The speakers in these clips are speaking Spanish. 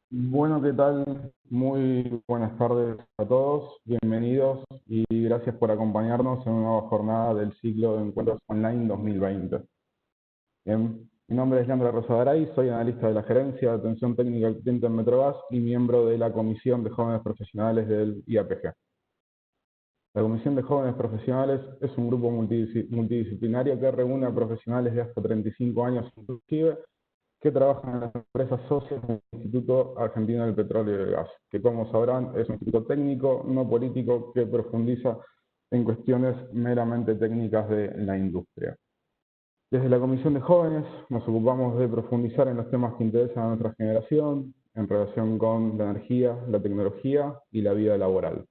Bueno, ¿qué tal? Muy buenas tardes a todos, bienvenidos y gracias por acompañarnos en una nueva jornada del ciclo de encuentros online 2020. Bien, mi nombre es Leandro Rosadaray, soy analista de la Gerencia de Atención Técnica al Cliente en Metrogas y miembro de la Comisión de Jóvenes Profesionales del IAPG. La Comisión de Jóvenes Profesionales es un grupo multidisciplinario que reúne a profesionales de hasta 35 años inclusive que trabajan en las empresas socias del Instituto Argentino del Petróleo y del Gas, que como sabrán es un instituto técnico, no político, que profundiza en cuestiones meramente técnicas de la industria. Desde la Comisión de Jóvenes nos ocupamos de profundizar en los temas que interesan a nuestra generación en relación con la energía, la tecnología y la vida laboral.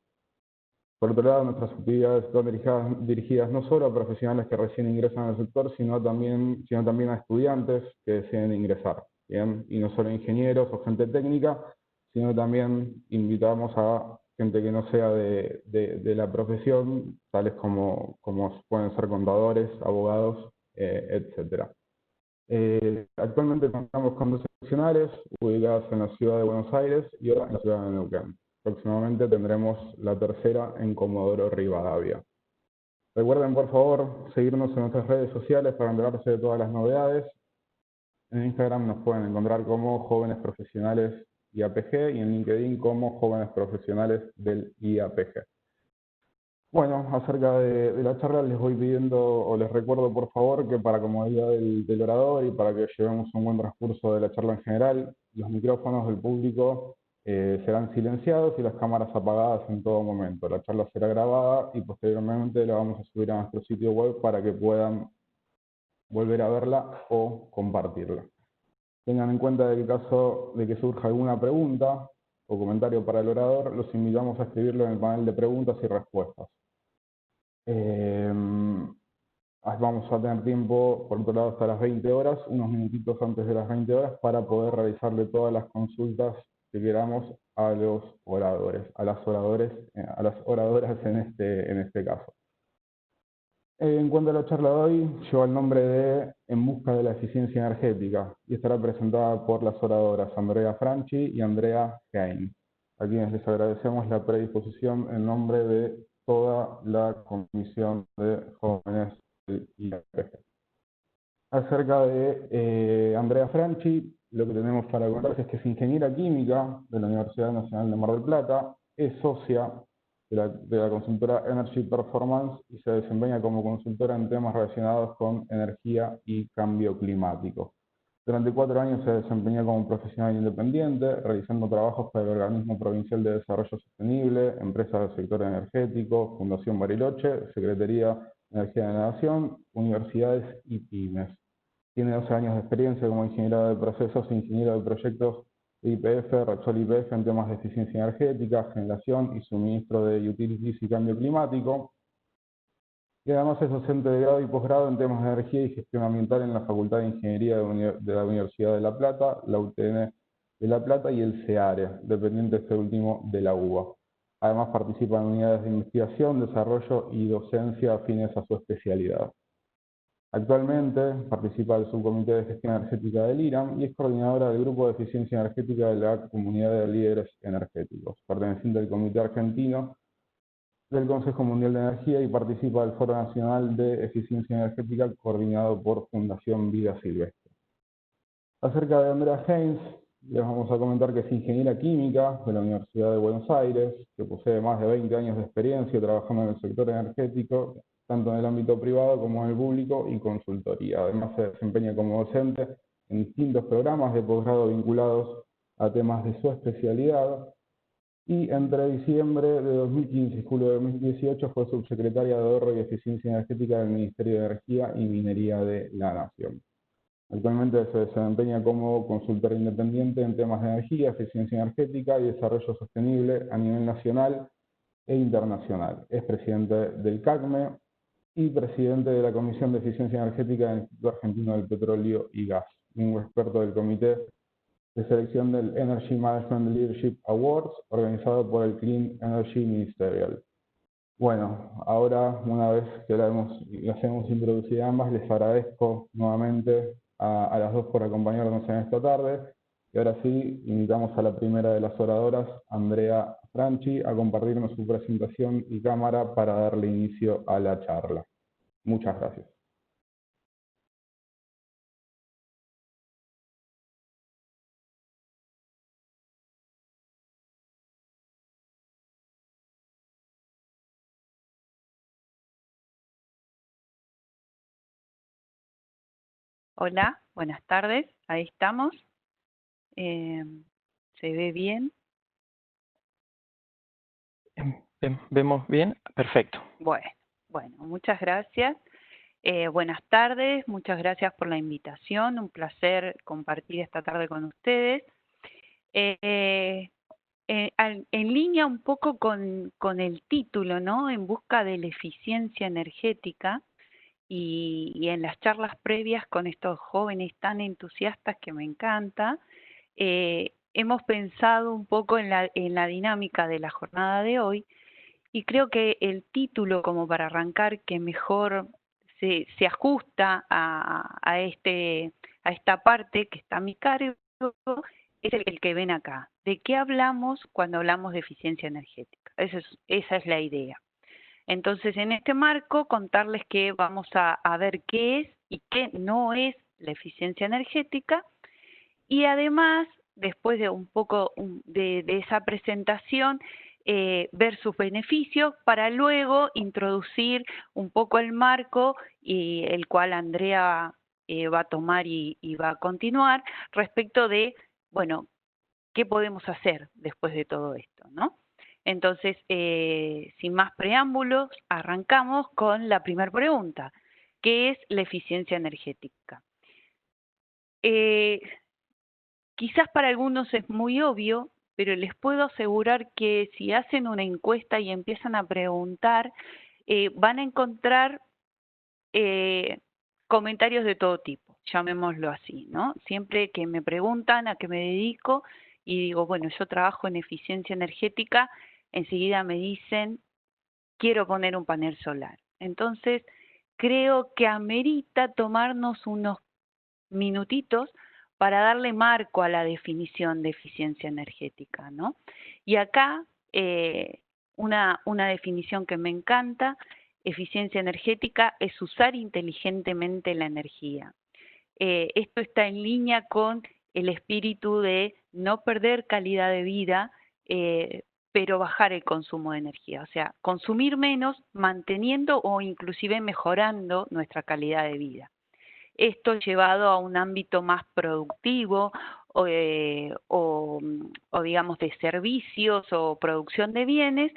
Por otro lado, nuestras actividades están dirigidas no solo a profesionales que recién ingresan al sector, sino también a estudiantes que deseen ingresar, ¿bien? Y no solo ingenieros o gente técnica, sino también invitamos a gente que no sea de la profesión, tales como pueden ser contadores, abogados, etc. Actualmente contamos con dos seccionales ubicadas en la ciudad de Buenos Aires y otra en la ciudad de Neuquén. Próximamente tendremos la tercera en Comodoro Rivadavia. Recuerden, por favor, seguirnos en nuestras redes sociales para enterarse de todas las novedades. En Instagram nos pueden encontrar como Jóvenes Profesionales IAPG y en LinkedIn como Jóvenes Profesionales del IAPG. Bueno, acerca de la charla les voy pidiendo o les recuerdo por favor que para comodidad del orador y para que llevemos un buen transcurso de la charla en general, los micrófonos del público serán silenciados y las cámaras apagadas en todo momento. La charla será grabada y posteriormente la vamos a subir a nuestro sitio web para que puedan volver a verla o compartirla. Tengan en cuenta que en caso de que surja alguna pregunta o comentario para el orador, los invitamos a escribirlo en el panel de preguntas y respuestas. Vamos a tener tiempo, por otro lado, hasta las 20 horas, unos minutitos antes de las 20 horas, para poder realizarle todas las consultas que queramos a los oradores, a las oradoras en este caso. En cuanto a la charla de hoy, lleva el nombre de En busca de la eficiencia energética y estará presentada por las oradoras Andrea Franchi y Andrea Hein, a quienes les agradecemos la predisposición en nombre de toda la Comisión de Jóvenes del IAPG. Acerca de Andrea Franchi, lo que tenemos para contarles es que es ingeniera química de la Universidad Nacional de Mar del Plata, es socia de la consultora Energy Performance y se desempeña como consultora en temas relacionados con energía y cambio climático. Durante 4 años se desempeñó como profesional independiente, realizando trabajos para el Organismo Provincial de Desarrollo Sostenible, Empresas del Sector Energético, Fundación Bariloche, Secretaría de Energía de la Nación, universidades y pymes. Tiene 12 años de experiencia como ingeniera de procesos e ingeniera de proyectos de YPF, Repsol YPF en temas de eficiencia energética, generación y suministro de utilities y cambio climático. Y además es docente de grado y posgrado en temas de energía y gestión ambiental en la Facultad de Ingeniería de la Universidad de La Plata, la UTN de La Plata y el CEARE, dependiente este último de la UBA. Además participa en unidades de investigación, desarrollo y docencia afines a su especialidad. Actualmente participa del Subcomité de Gestión Energética del IRAM y es coordinadora del Grupo de Eficiencia Energética de la Comunidad de Líderes Energéticos, perteneciente al Comité Argentino del Consejo Mundial de Energía y participa del Foro Nacional de Eficiencia Energética coordinado por Fundación Vida Silvestre. Acerca de Andrea Haynes, les vamos a comentar que es ingeniera química de la Universidad de Buenos Aires, que posee más de 20 años de experiencia trabajando en el sector energético, tanto en el ámbito privado como en el público, y consultoría. Además se desempeña como docente en distintos programas de posgrado vinculados a temas de su especialidad, y entre diciembre de 2015 y julio de 2018 fue subsecretaria de Ahorro y Eficiencia Energética del Ministerio de Energía y Minería de la Nación. Actualmente se desempeña como consultora independiente en temas de energía, eficiencia energética y desarrollo sostenible a nivel nacional e internacional. Es presidente del CACME y presidente de la Comisión de Eficiencia Energética del Instituto Argentino del Petróleo y Gas, miembro experto del Comité de Selección del Energy Management Leadership Awards, organizado por el Clean Energy Ministerial. Bueno, ahora, una vez que las hemos introducido ambas, les agradezco nuevamente a las dos por acompañarnos en esta tarde. Y ahora sí, invitamos a la primera de las oradoras, Andrea Franchi, a compartirnos su presentación y cámara para darle inicio a la charla. Muchas gracias. Hola, buenas tardes, ahí estamos. ¿Se ve bien? ¿Vemos bien? Perfecto. Bueno, muchas gracias. Buenas tardes, muchas gracias por la invitación, un placer compartir esta tarde con ustedes. En línea un poco con el título, ¿no? En busca de la eficiencia energética y en las charlas previas con estos jóvenes tan entusiastas que me encanta, hemos pensado un poco en la dinámica de la jornada de hoy y creo que el título como para arrancar que mejor se ajusta a esta parte que está a mi cargo es el que ven acá. ¿De qué hablamos cuando hablamos de eficiencia energética? Esa es la idea. Entonces, en este marco, contarles que vamos a ver qué es y qué no es la eficiencia energética y además, después de un poco de esa presentación, ver sus beneficios para luego introducir un poco el marco y el cual Andrea va a tomar y va a continuar respecto de, bueno, ¿qué podemos hacer después de todo esto, no? Entonces, sin más preámbulos, arrancamos con la primera pregunta, ¿qué es la eficiencia energética? Quizás para algunos es muy obvio, pero les puedo asegurar que si hacen una encuesta y empiezan a preguntar, van a encontrar comentarios de todo tipo, llamémoslo así, ¿no? Siempre que me preguntan a qué me dedico y digo, bueno, yo trabajo en eficiencia energética, enseguida me dicen, quiero poner un panel solar. Entonces, creo que amerita tomarnos unos minutitos para darle marco a la definición de eficiencia energética, ¿no? Y acá una definición que me encanta, eficiencia energética es usar inteligentemente la energía. Esto está en línea con el espíritu de no perder calidad de vida, pero bajar el consumo de energía, o sea, consumir menos, manteniendo o inclusive mejorando nuestra calidad de vida. Esto llevado a un ámbito más productivo o digamos de servicios o producción de bienes,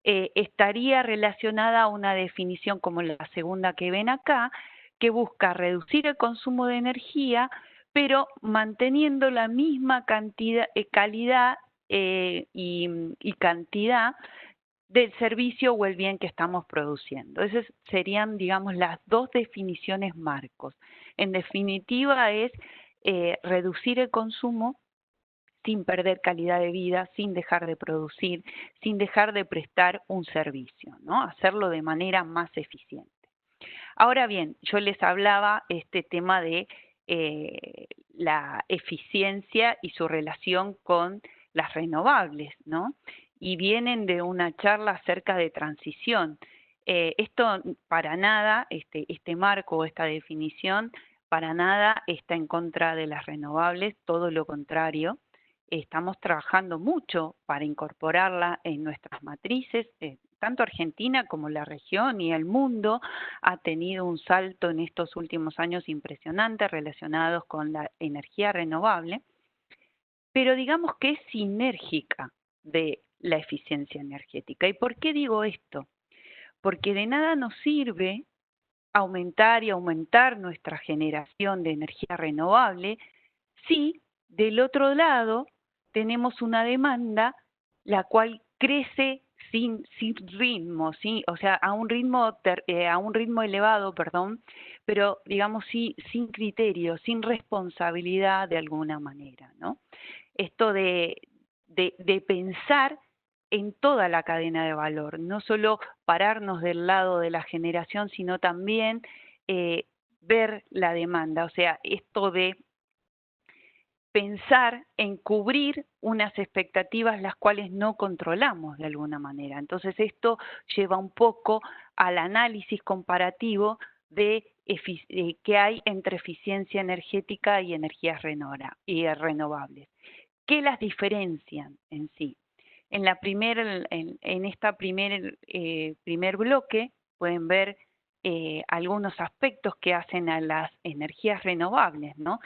estaría relacionada a una definición como la segunda que ven acá, que busca reducir el consumo de energía, pero manteniendo la misma cantidad, calidad y cantidad del servicio o el bien que estamos produciendo. Esas serían, digamos, las dos definiciones marcos. En definitiva es reducir el consumo sin perder calidad de vida, sin dejar de producir, sin dejar de prestar un servicio, ¿no? Hacerlo de manera más eficiente. Ahora bien, yo les hablaba este tema de la eficiencia y su relación con las renovables, ¿no? Y vienen de una charla acerca de transición. Esto para nada, este marco o esta definición, para nada está en contra de las renovables, todo lo contrario. Estamos trabajando mucho para incorporarla en nuestras matrices, tanto Argentina como la región y el mundo ha tenido un salto en estos últimos años impresionante relacionados con la energía renovable, pero digamos que es sinérgica de la eficiencia energética. ¿Y por qué digo esto? Porque de nada nos sirve aumentar y aumentar nuestra generación de energía renovable si del otro lado tenemos una demanda la cual crece sin ritmo, o sea, a un ritmo elevado, perdón, pero digamos sin criterio, sin responsabilidad de alguna manera, ¿no? Esto de pensar en toda la cadena de valor, no solo pararnos del lado de la generación, sino también ver la demanda, o sea, esto de pensar en cubrir unas expectativas las cuales no controlamos de alguna manera. Entonces esto lleva un poco al análisis comparativo de que hay entre eficiencia energética y energías renovables. ¿Qué las diferencian en sí? En esta primer bloque pueden ver algunos aspectos que hacen a las energías renovables, ¿no?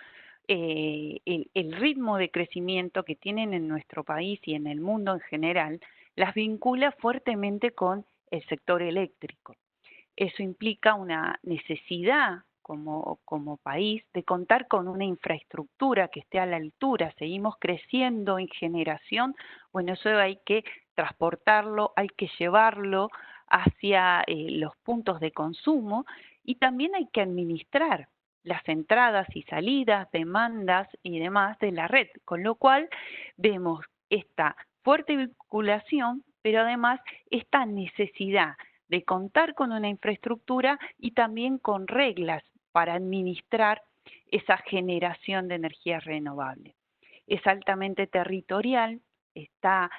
El ritmo de crecimiento que tienen en nuestro país y en el mundo en general las vincula fuertemente con el sector eléctrico. Eso implica una necesidad como país de contar con una infraestructura que esté a la altura. Seguimos creciendo en generación, bueno, eso hay que transportarlo, hay que llevarlo hacia los puntos de consumo y también hay que administrar las entradas y salidas, demandas y demás de la red, con lo cual vemos esta fuerte vinculación, pero además esta necesidad de contar con una infraestructura y también con reglas para administrar esa generación de energías renovables. Es altamente territorial, esta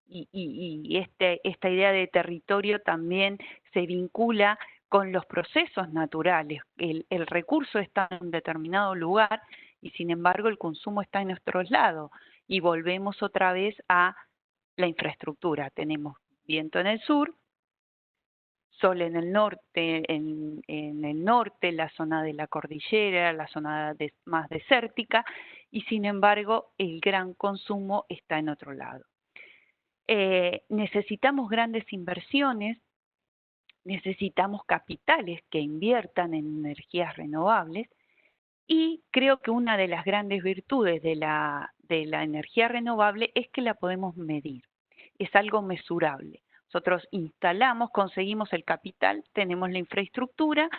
idea de territorio también se vincula con los procesos naturales. El recurso está en un determinado lugar y sin embargo el consumo está en otros lados. Y volvemos otra vez a la infraestructura. Tenemos viento en el sur, sol en el norte, en el norte, la zona de la cordillera, la zona más desértica, y sin embargo el gran consumo está en otro lado. Necesitamos grandes inversiones, necesitamos capitales que inviertan en energías renovables, y creo que una de las grandes virtudes de la energía renovable es que la podemos medir, es algo mesurable. Nosotros instalamos, conseguimos el capital, tenemos la infraestructura,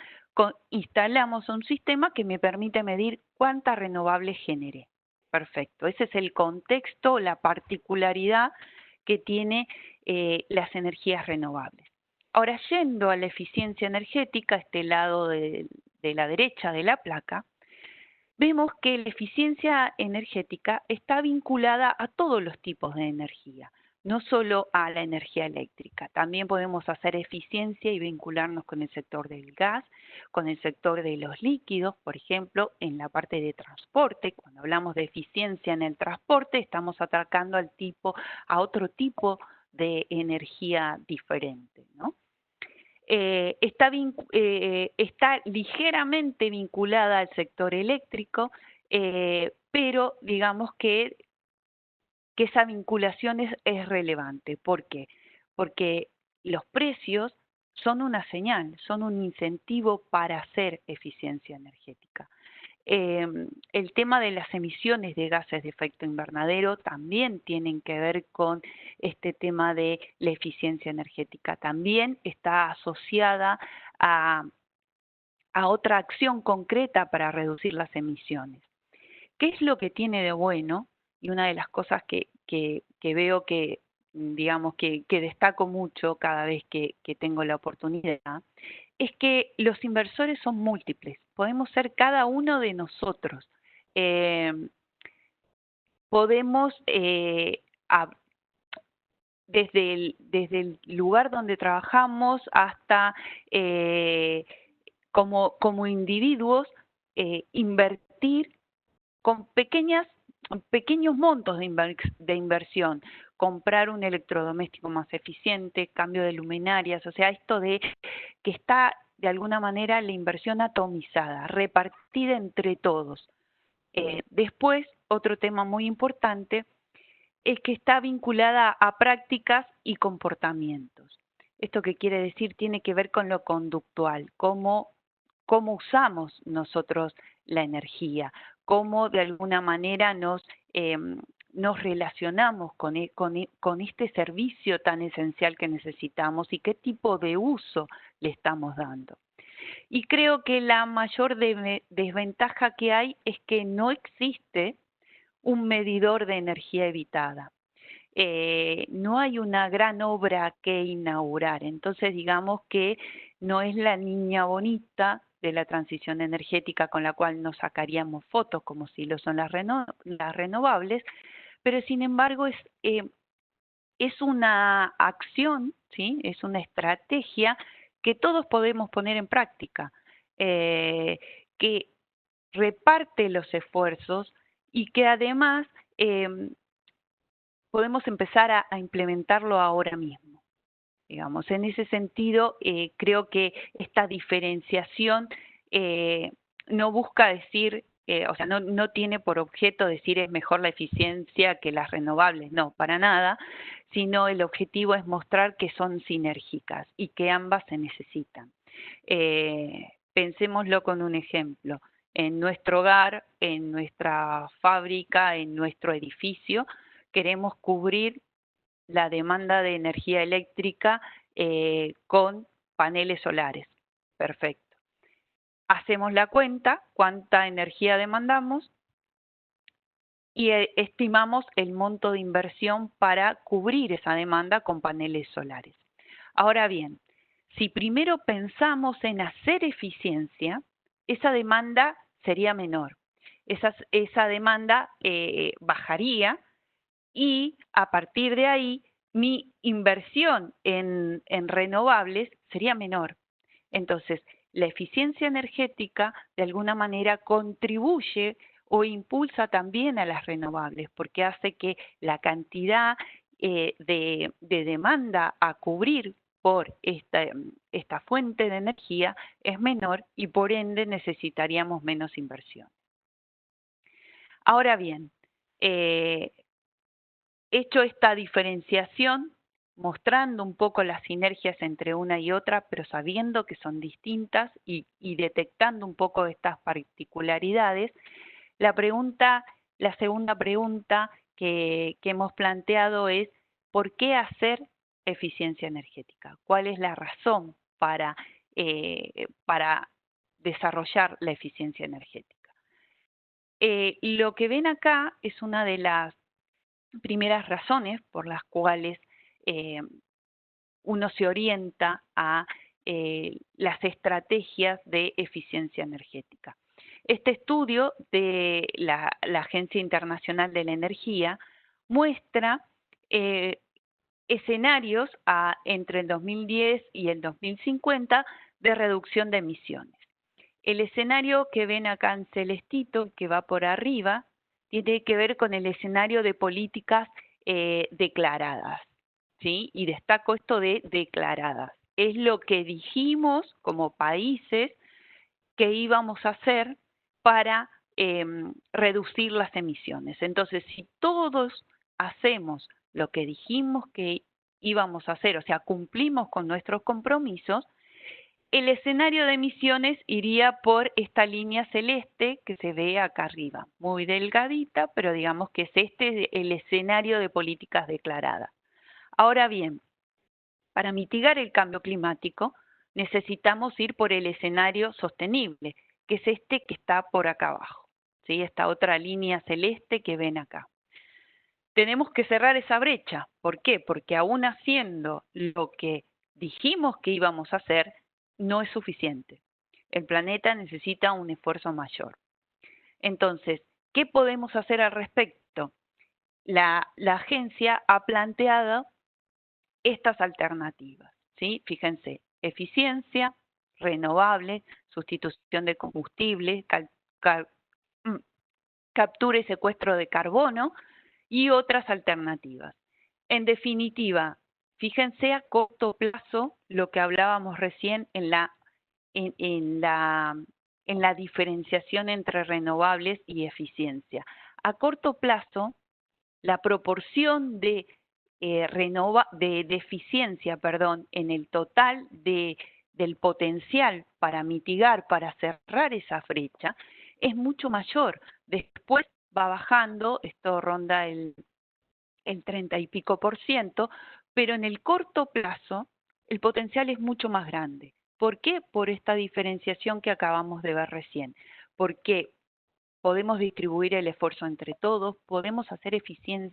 instalamos un sistema que me permite medir cuánta renovable generé. Perfecto, ese es el contexto, la particularidad que tiene las energías renovables. Ahora, yendo a la eficiencia energética, este lado de la derecha de la placa, vemos que la eficiencia energética está vinculada a todos los tipos de energía, no solo a la energía eléctrica. También podemos hacer eficiencia y vincularnos con el sector del gas, con el sector de los líquidos, por ejemplo, en la parte de transporte. Cuando hablamos de eficiencia en el transporte, estamos atacando a otro tipo de energía diferente, ¿no? Está ligeramente vinculada al sector eléctrico, pero digamos que esa vinculación es relevante. ¿Por qué? Porque los precios son una señal, son un incentivo para hacer eficiencia energética. El tema de las emisiones de gases de efecto invernadero también tienen que ver con este tema de la eficiencia energética. También está asociada a otra acción concreta para reducir las emisiones. ¿Qué es lo que tiene de bueno? Y una de las cosas que veo que, digamos, que destaco mucho cada vez que tengo la oportunidad, es que los inversores son múltiples, podemos ser cada uno de nosotros. Podemos, desde el lugar donde trabajamos hasta como individuos, invertir con pequeños montos de inversión, comprar un electrodoméstico más eficiente, cambio de luminarias, o sea, esto de que está de alguna manera la inversión atomizada, repartida entre todos. Después, otro tema muy importante es que está vinculada a prácticas y comportamientos. ¿Esto qué quiere decir? Tiene que ver con lo conductual, cómo usamos nosotros la energía, cómo de alguna manera nos relacionamos con este servicio tan esencial que necesitamos y qué tipo de uso le estamos dando. Y creo que la mayor desventaja que hay es que no existe un medidor de energía evitada. No hay una gran obra que inaugurar, entonces digamos que no es la niña bonita de la transición energética con la cual nos sacaríamos fotos como si lo son las renovables, pero sin embargo es una acción, ¿sí? Es una estrategia que todos podemos poner en práctica, que reparte los esfuerzos y que además podemos empezar a implementarlo ahora mismo. Digamos, en ese sentido, creo que esta diferenciación no busca decir, o sea, no tiene por objeto decir es mejor la eficiencia que las renovables, no, para nada, sino el objetivo es mostrar que son sinérgicas y que ambas se necesitan. Pensémoslo con un ejemplo. En nuestro hogar, en nuestra fábrica, en nuestro edificio, queremos cubrir la demanda de energía eléctrica con paneles solares. Perfecto. Hacemos la cuenta, cuánta energía demandamos y estimamos el monto de inversión para cubrir esa demanda con paneles solares. Ahora bien, si primero pensamos en hacer eficiencia, esa demanda sería menor. Esa demanda bajaría y a partir de ahí mi inversión en renovables sería menor. Entonces, la eficiencia energética de alguna manera contribuye o impulsa también a las renovables porque hace que la cantidad de demanda a cubrir por esta fuente de energía es menor y por ende necesitaríamos menos inversión. Ahora bien, hecho esta diferenciación, mostrando un poco las sinergias entre una y otra, pero sabiendo que son distintas y detectando un poco estas particularidades, la segunda pregunta que hemos planteado es ¿por qué hacer eficiencia energética? ¿Cuál es la razón para desarrollar la eficiencia energética? Lo que ven acá es una de las primeras razones por las cuales uno se orienta a las estrategias de eficiencia energética. Este estudio de la Agencia Internacional de la Energía muestra escenarios entre el 2010 y el 2050 de reducción de emisiones. El escenario que ven acá en celestito, que va por arriba, tiene que ver con el escenario de políticas declaradas, ¿sí? Y destaco esto de declaradas. Es lo que dijimos como países que íbamos a hacer para reducir las emisiones. Entonces, si todos hacemos lo que dijimos que íbamos a hacer, o sea, cumplimos con nuestros compromisos, el escenario de emisiones iría por esta línea celeste que se ve acá arriba, muy delgadita, pero digamos que es el escenario de políticas declaradas. Ahora bien, para mitigar el cambio climático necesitamos ir por el escenario sostenible, que es este que está por acá abajo, ¿sí? Esta otra línea celeste que ven acá. Tenemos que cerrar esa brecha. ¿Por qué? Porque aún haciendo lo que dijimos que íbamos a hacer, no es suficiente. El planeta necesita un esfuerzo mayor. Entonces, ¿qué podemos hacer al respecto? La agencia ha planteado estas alternativas, ¿sí? Fíjense, eficiencia, renovable, sustitución de combustible, captura y secuestro de carbono y otras alternativas. En definitiva, fíjense a corto plazo lo que hablábamos recién en la diferenciación entre renovables y eficiencia. A corto plazo, la proporción de eficiencia, en el total del potencial para mitigar, para cerrar esa brecha, es mucho mayor. Después va bajando, esto ronda el 30 y pico %, pero en el corto plazo el potencial es mucho más grande. ¿Por qué? Por esta diferenciación que acabamos de ver recién. Porque podemos distribuir el esfuerzo entre todos, podemos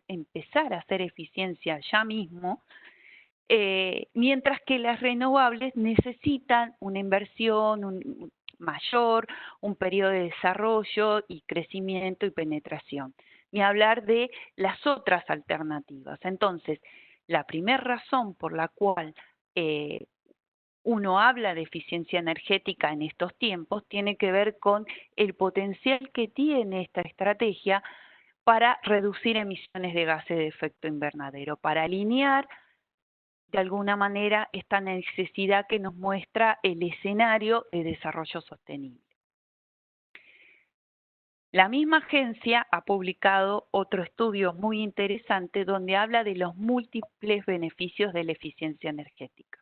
empezar a hacer eficiencia ya mismo, mientras que las renovables necesitan una inversión, mayor, un periodo de desarrollo y crecimiento y penetración, ni hablar de las otras alternativas. Entonces, la primera razón por la cual uno habla de eficiencia energética en estos tiempos tiene que ver con el potencial que tiene esta estrategia para reducir emisiones de gases de efecto invernadero, para alinear de alguna manera esta necesidad que nos muestra el escenario de desarrollo sostenible. La misma agencia ha publicado otro estudio muy interesante donde habla de los múltiples beneficios de la eficiencia energética.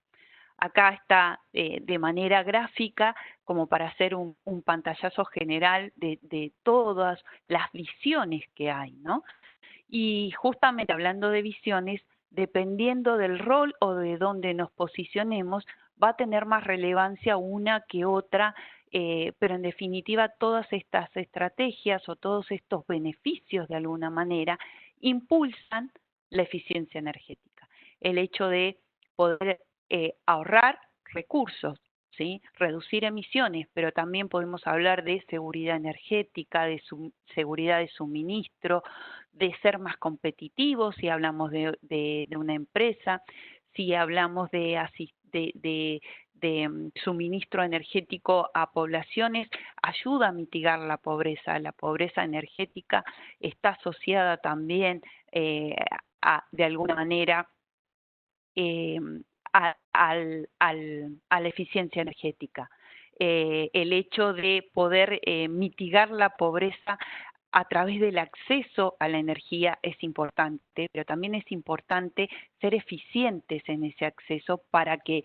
Acá está de manera gráfica, como para hacer un pantallazo general de todas las visiones que hay, ¿no? Y justamente hablando de visiones, dependiendo del rol o de dónde nos posicionemos, va a tener más relevancia una que otra, pero en definitiva todas estas estrategias o todos estos beneficios de alguna manera impulsan la eficiencia energética. El hecho de poder ahorrar recursos, ¿sí? Reducir emisiones, pero también podemos hablar de seguridad energética, de seguridad de suministro, de ser más competitivos si hablamos de una empresa, si hablamos de suministro energético a poblaciones, ayuda a mitigar la pobreza. La pobreza energética está asociada también de alguna manera a la eficiencia energética. El hecho de poder mitigar la pobreza a través del acceso a la energía es importante, pero también es importante ser eficientes en ese acceso para que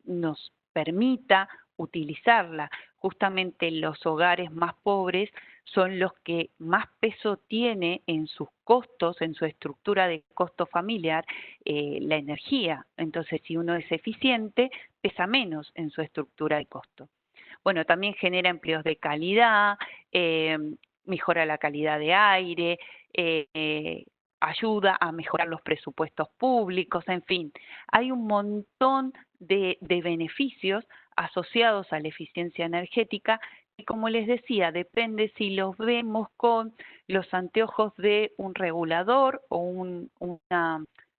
nos permita utilizarla. Justamente los hogares más pobres son los que más peso tiene en sus costos, en su estructura de costo familiar, la energía. Entonces, si uno es eficiente, pesa menos en su estructura de costo. Bueno, también genera empleos de calidad, mejora la calidad de aire, ayuda a mejorar los presupuestos públicos, en fin. Hay un montón de beneficios asociados a la eficiencia energética y, como les decía, depende si los vemos con los anteojos de un regulador o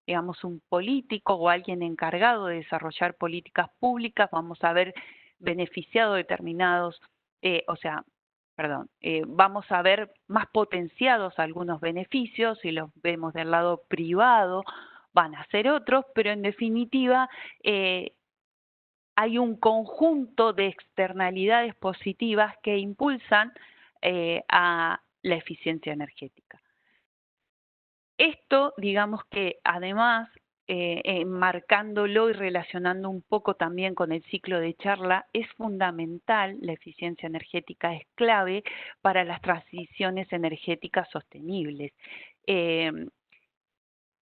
digamos, un político o alguien encargado de desarrollar políticas públicas. Vamos a ver beneficiado determinados, vamos a ver más potenciados algunos beneficios, si los vemos del lado privado van a ser otros, pero en definitiva hay un conjunto de externalidades positivas que impulsan a la eficiencia energética. Esto, digamos que además, enmarcándolo y relacionando un poco también con el ciclo de charla, es fundamental, la eficiencia energética es clave para las transiciones energéticas sostenibles.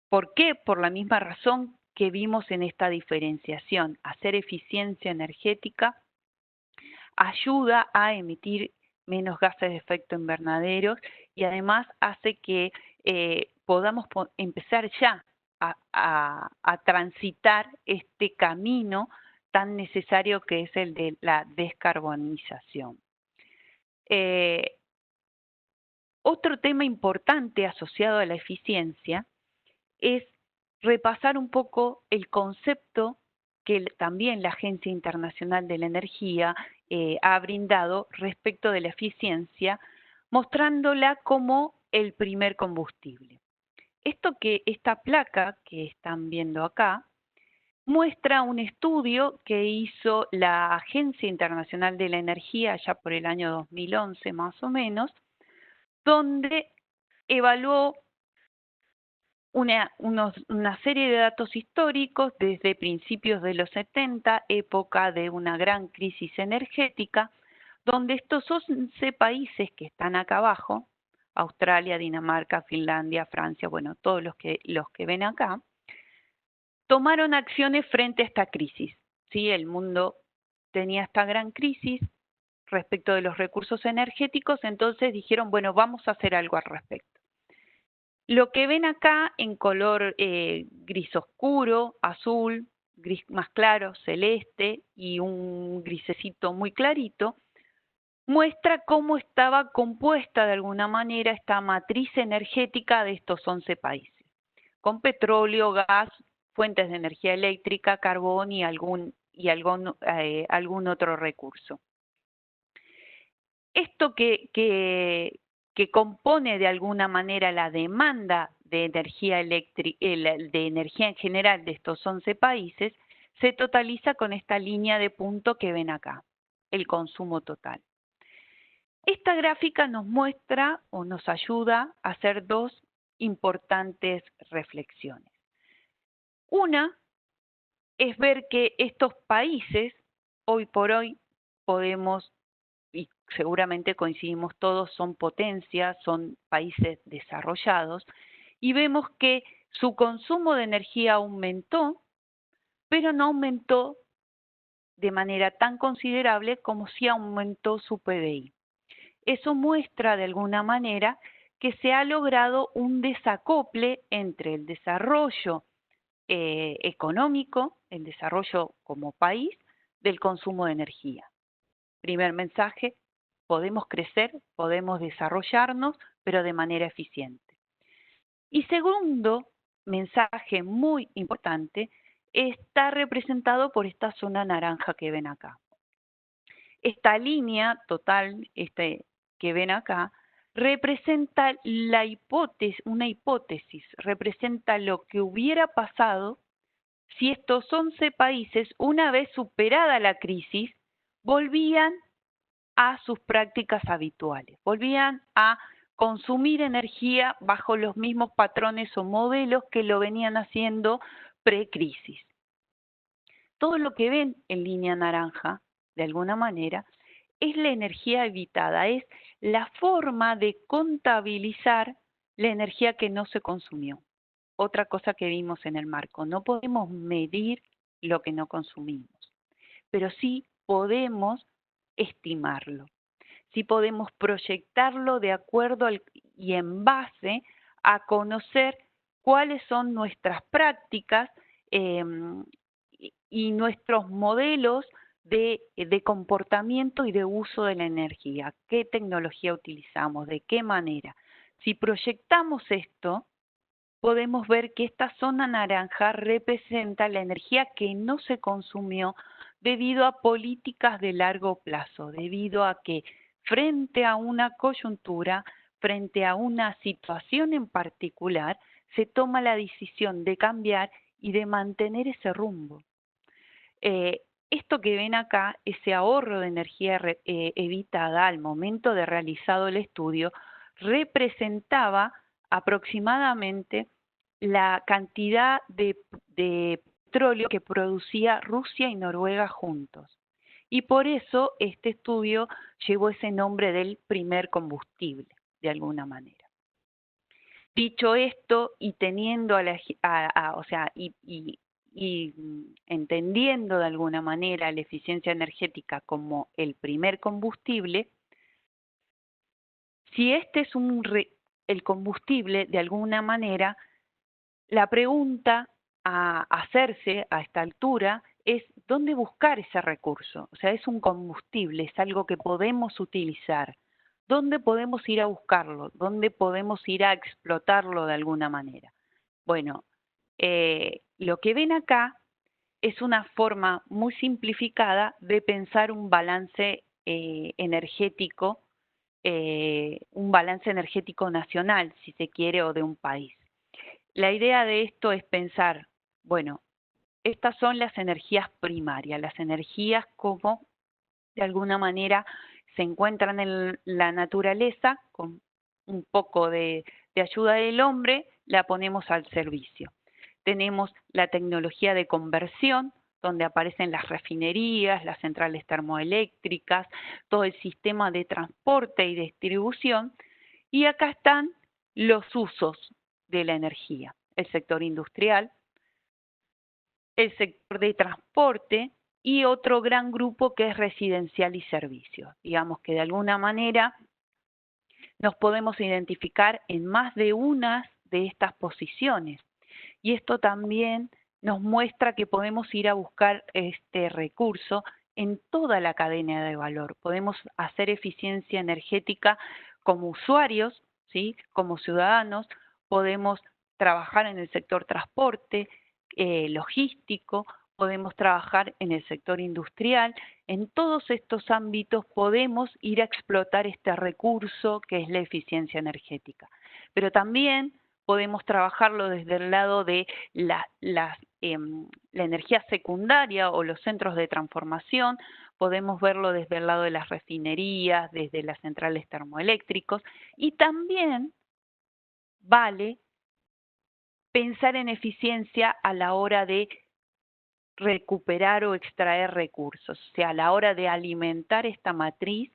¿Por qué? Por la misma razón que vimos en esta diferenciación. Hacer eficiencia energética ayuda a emitir menos gases de efecto invernadero y además hace que podamos empezar ya a transitar este camino tan necesario que es el de la descarbonización. Otro tema importante asociado a la eficiencia es repasar un poco el concepto que también la Agencia Internacional de la Energía ha brindado respecto de la eficiencia, mostrándola como el primer combustible. Esta placa que están viendo acá muestra un estudio que hizo la Agencia Internacional de la Energía ya por el año 2011 más o menos, donde evaluó una serie de datos históricos desde principios de los 70, época de una gran crisis energética, donde estos 11 países que están acá abajo, Australia, Dinamarca, Finlandia, Francia, bueno, todos los que ven acá, tomaron acciones frente a esta crisis. ¿Sí? El mundo tenía esta gran crisis respecto de los recursos energéticos, entonces dijeron, bueno, vamos a hacer algo al respecto. Lo que ven acá en color gris oscuro, azul, gris más claro, celeste, y un grisecito muy clarito, muestra cómo estaba compuesta de alguna manera esta matriz energética de estos 11 países, con petróleo, gas, fuentes de energía eléctrica, carbón y algún otro recurso. Esto que compone de alguna manera la demanda de energía de energía en general de estos 11 países, se totaliza con esta línea de punto que ven acá, el consumo total. Esta gráfica nos muestra o nos ayuda a hacer dos importantes reflexiones. Una es ver que estos países, hoy por hoy, podemos, y seguramente coincidimos todos, son potencias, son países desarrollados, y vemos que su consumo de energía aumentó, pero no aumentó de manera tan considerable como sí aumentó su PBI. Eso muestra de alguna manera que se ha logrado un desacople entre el desarrollo económico, el desarrollo como país, del consumo de energía. Primer mensaje, podemos crecer, podemos desarrollarnos, pero de manera eficiente. Y segundo mensaje muy importante, está representado por esta zona naranja que ven acá. Esta línea total que ven acá representa una hipótesis, representa lo que hubiera pasado si estos 11 países, una vez superada la crisis, volvían a sus prácticas habituales, volvían a consumir energía bajo los mismos patrones o modelos que lo venían haciendo pre-crisis. Todo lo que ven en línea naranja, de alguna manera, es la energía evitada, es la forma de contabilizar la energía que no se consumió. Otra cosa que vimos en el marco, no podemos medir lo que no consumimos, pero sí podemos estimarlo, sí podemos proyectarlo de acuerdo y en base a conocer cuáles son nuestras prácticas y nuestros modelos de comportamiento y de uso de la energía, qué tecnología utilizamos, de qué manera. Si proyectamos esto, podemos ver que esta zona naranja representa la energía que no se consumió debido a políticas de largo plazo, debido a que frente a una coyuntura, frente a una situación en particular, se toma la decisión de cambiar y de mantener ese rumbo. Esto que ven acá, ese ahorro de energía evitada al momento de realizado el estudio, representaba aproximadamente la cantidad de petróleo que producía Rusia y Noruega juntos. Y por eso este estudio llevó ese nombre del primer combustible, de alguna manera. Dicho esto, y teniendo entendiendo de alguna manera la eficiencia energética como el primer combustible, si este es el combustible, de alguna manera, la pregunta a hacerse a esta altura es ¿dónde buscar ese recurso? O sea, es un combustible, es algo que podemos utilizar. ¿Dónde podemos ir a buscarlo? ¿Dónde podemos ir a explotarlo de alguna manera? Bueno, lo que ven acá es una forma muy simplificada de pensar un balance energético, nacional, si se quiere, o de un país. La idea de esto es pensar, bueno, estas son las energías primarias, las energías como de alguna manera se encuentran en la naturaleza, con un poco de ayuda del hombre, la ponemos al servicio. Tenemos la tecnología de conversión, donde aparecen las refinerías, las centrales termoeléctricas, todo el sistema de transporte y distribución, y acá están los usos de la energía, el sector industrial, el sector de transporte y otro gran grupo que es residencial y servicios. Digamos que de alguna manera nos podemos identificar en más de una de estas posiciones. Y esto también nos muestra que podemos ir a buscar este recurso en toda la cadena de valor. Podemos hacer eficiencia energética como usuarios, ¿sí? Como ciudadanos, podemos trabajar en el sector transporte, logístico, podemos trabajar en el sector industrial. En todos estos ámbitos podemos ir a explotar este recurso que es la eficiencia energética. Pero también podemos trabajarlo desde el lado de la energía secundaria o los centros de transformación, podemos verlo desde el lado de las refinerías, desde las centrales termoeléctricos, y también vale pensar en eficiencia a la hora de recuperar o extraer recursos, o sea, a la hora de alimentar esta matriz,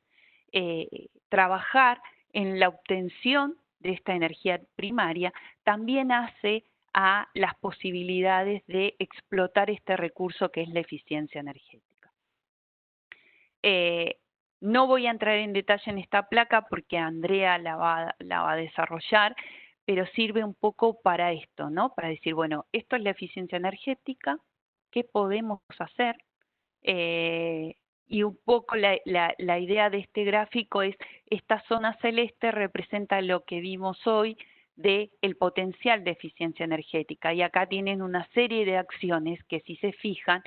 trabajar en la obtención de esta energía primaria también hace a las posibilidades de explotar este recurso que es la eficiencia energética. No voy a entrar en detalle en esta placa porque Andrea la va a desarrollar, pero sirve un poco para esto, ¿no? Para decir, bueno, esto es la eficiencia energética, ¿qué podemos hacer? Y un poco la idea de este gráfico es, esta zona celeste representa lo que vimos hoy del potencial de eficiencia energética. Y acá tienen una serie de acciones que, si se fijan,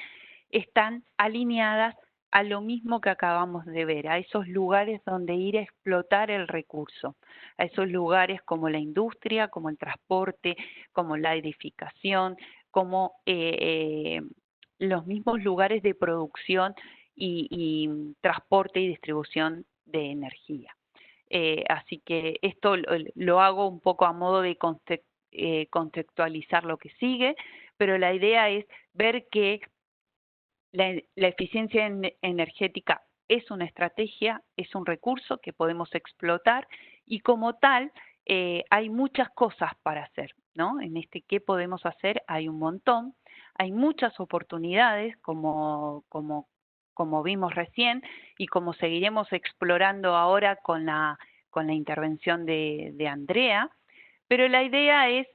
están alineadas a lo mismo que acabamos de ver, a esos lugares donde ir a explotar el recurso, a esos lugares como la industria, como el transporte, como la edificación, como los mismos lugares de producción y transporte y distribución de energía. Así que esto lo hago un poco a modo de contextualizar lo que sigue, pero la idea es ver que la eficiencia energética es una estrategia, es un recurso que podemos explotar y como tal hay muchas cosas para hacer, ¿no? En este ¿qué podemos hacer? Hay un montón, hay muchas oportunidades como vimos recién y como seguiremos explorando ahora con la intervención de Andrea, pero la idea es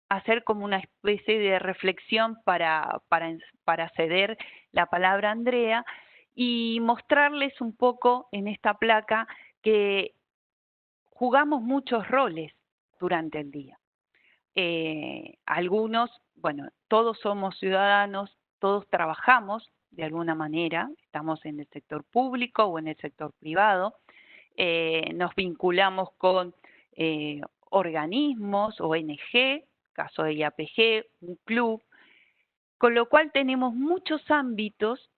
hacer como una especie de reflexión para ceder la palabra a Andrea y mostrarles un poco en esta placa que jugamos muchos roles durante el día. Algunos, bueno, todos somos ciudadanos, todos trabajamos de alguna manera, estamos en el sector público o en el sector privado, nos vinculamos con organismos, ONG, caso de IAPG, un club, con lo cual tenemos muchos ámbitos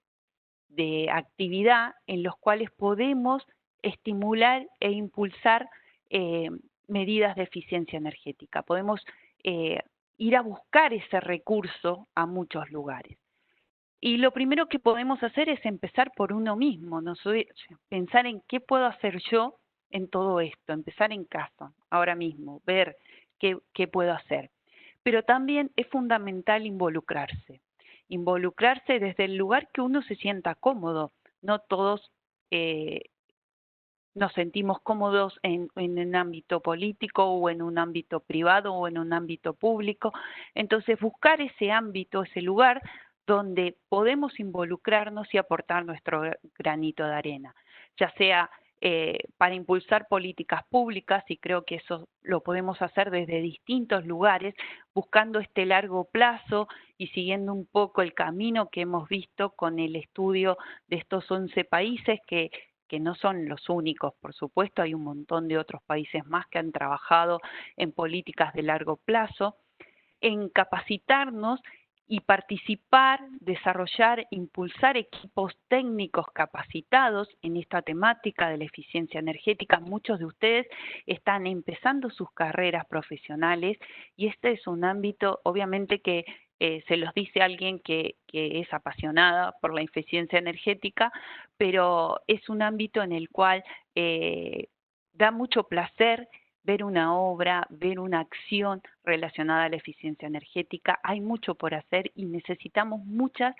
de actividad en los cuales podemos estimular e impulsar medidas de eficiencia energética. Podemos ir a buscar ese recurso a muchos lugares. Y lo primero que podemos hacer es empezar por uno mismo, ¿no? Pensar en qué puedo hacer yo en todo esto, empezar en casa, ahora mismo, ver qué puedo hacer. Pero también es fundamental involucrarse desde el lugar que uno se sienta cómodo. No todos nos sentimos cómodos en un ámbito político o en un ámbito privado o en un ámbito público. Entonces, buscar ese ámbito, ese lugar donde podemos involucrarnos y aportar nuestro granito de arena, ya sea para impulsar políticas públicas, y creo que eso lo podemos hacer desde distintos lugares, buscando este largo plazo y siguiendo un poco el camino que hemos visto con el estudio de estos 11 países que no son los únicos, por supuesto, hay un montón de otros países más que han trabajado en políticas de largo plazo, en capacitarnos y participar, desarrollar, impulsar equipos técnicos capacitados en esta temática de la eficiencia energética. Muchos de ustedes están empezando sus carreras profesionales y este es un ámbito, obviamente que se los dice alguien que es apasionada por la eficiencia energética, pero es un ámbito en el cual da mucho placer ver una obra, ver una acción relacionada a la eficiencia energética. Hay mucho por hacer y necesitamos muchas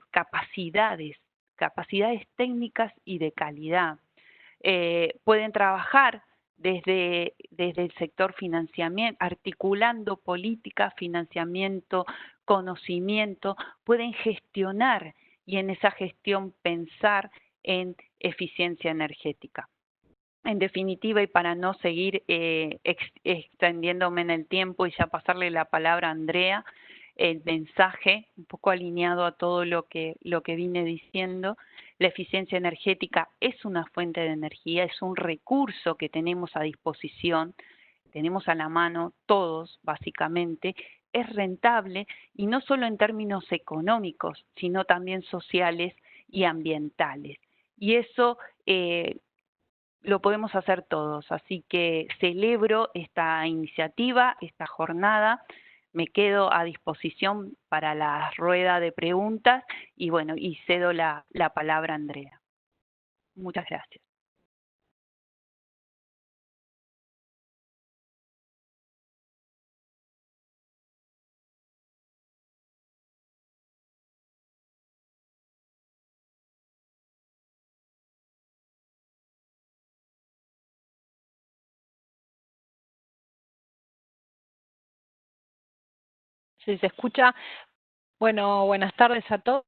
capacidades técnicas y de calidad. Pueden trabajar desde el sector financiamiento, articulando políticas, financiamiento conocimiento, pueden gestionar y en esa gestión pensar en eficiencia energética. En definitiva, y para no seguir extendiéndome en el tiempo y ya pasarle la palabra a Andrea, el mensaje, un poco alineado a todo lo que vine diciendo, la eficiencia energética es una fuente de energía, es un recurso que tenemos a disposición, tenemos a la mano todos, básicamente, es rentable y no solo en términos económicos, sino también sociales y ambientales. Y eso lo podemos hacer todos, así que celebro esta iniciativa, esta jornada, me quedo a disposición para la rueda de preguntas y bueno, y cedo la palabra a Andrea. Muchas gracias. Si se escucha, bueno, buenas tardes a todos.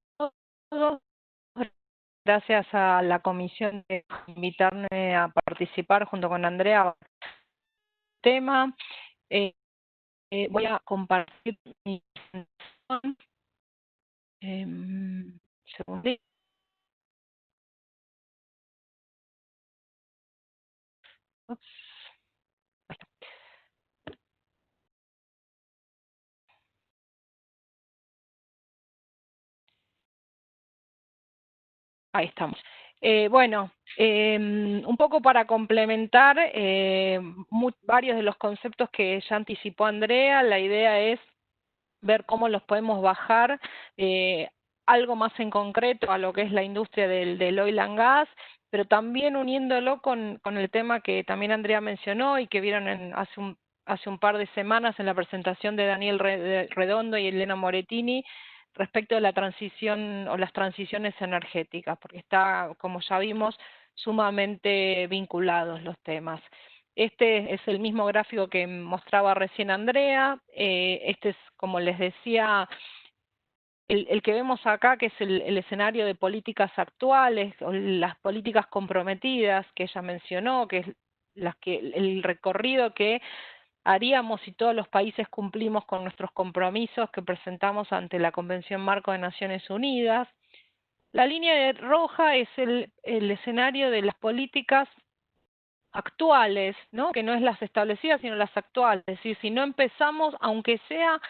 Gracias a la comisión de invitarme a participar junto con Andrea. Tema. Voy a compartir mi presentación. Segundito. Ups. Ahí estamos. Bueno, un poco para complementar varios de los conceptos que ya anticipó Andrea, la idea es ver cómo los podemos bajar algo más en concreto a lo que es la industria del oil and gas, pero también uniéndolo con el tema que también Andrea mencionó y que vieron hace un par de semanas en la presentación de Daniel Redondo y Elena Morettini, respecto de la transición o las transiciones energéticas, porque está, como ya vimos, sumamente vinculados los temas. Este es el mismo gráfico que mostraba recién Andrea. Este es, como les decía, el que vemos acá, que es el escenario de políticas actuales, o las políticas comprometidas que ella mencionó, que es el recorrido que haríamos si todos los países cumplimos con nuestros compromisos que presentamos ante la Convención Marco de Naciones Unidas. La línea roja es el escenario de las políticas actuales, ¿no? Que no es las establecidas, sino las actuales. Es decir, si no empezamos, aunque sea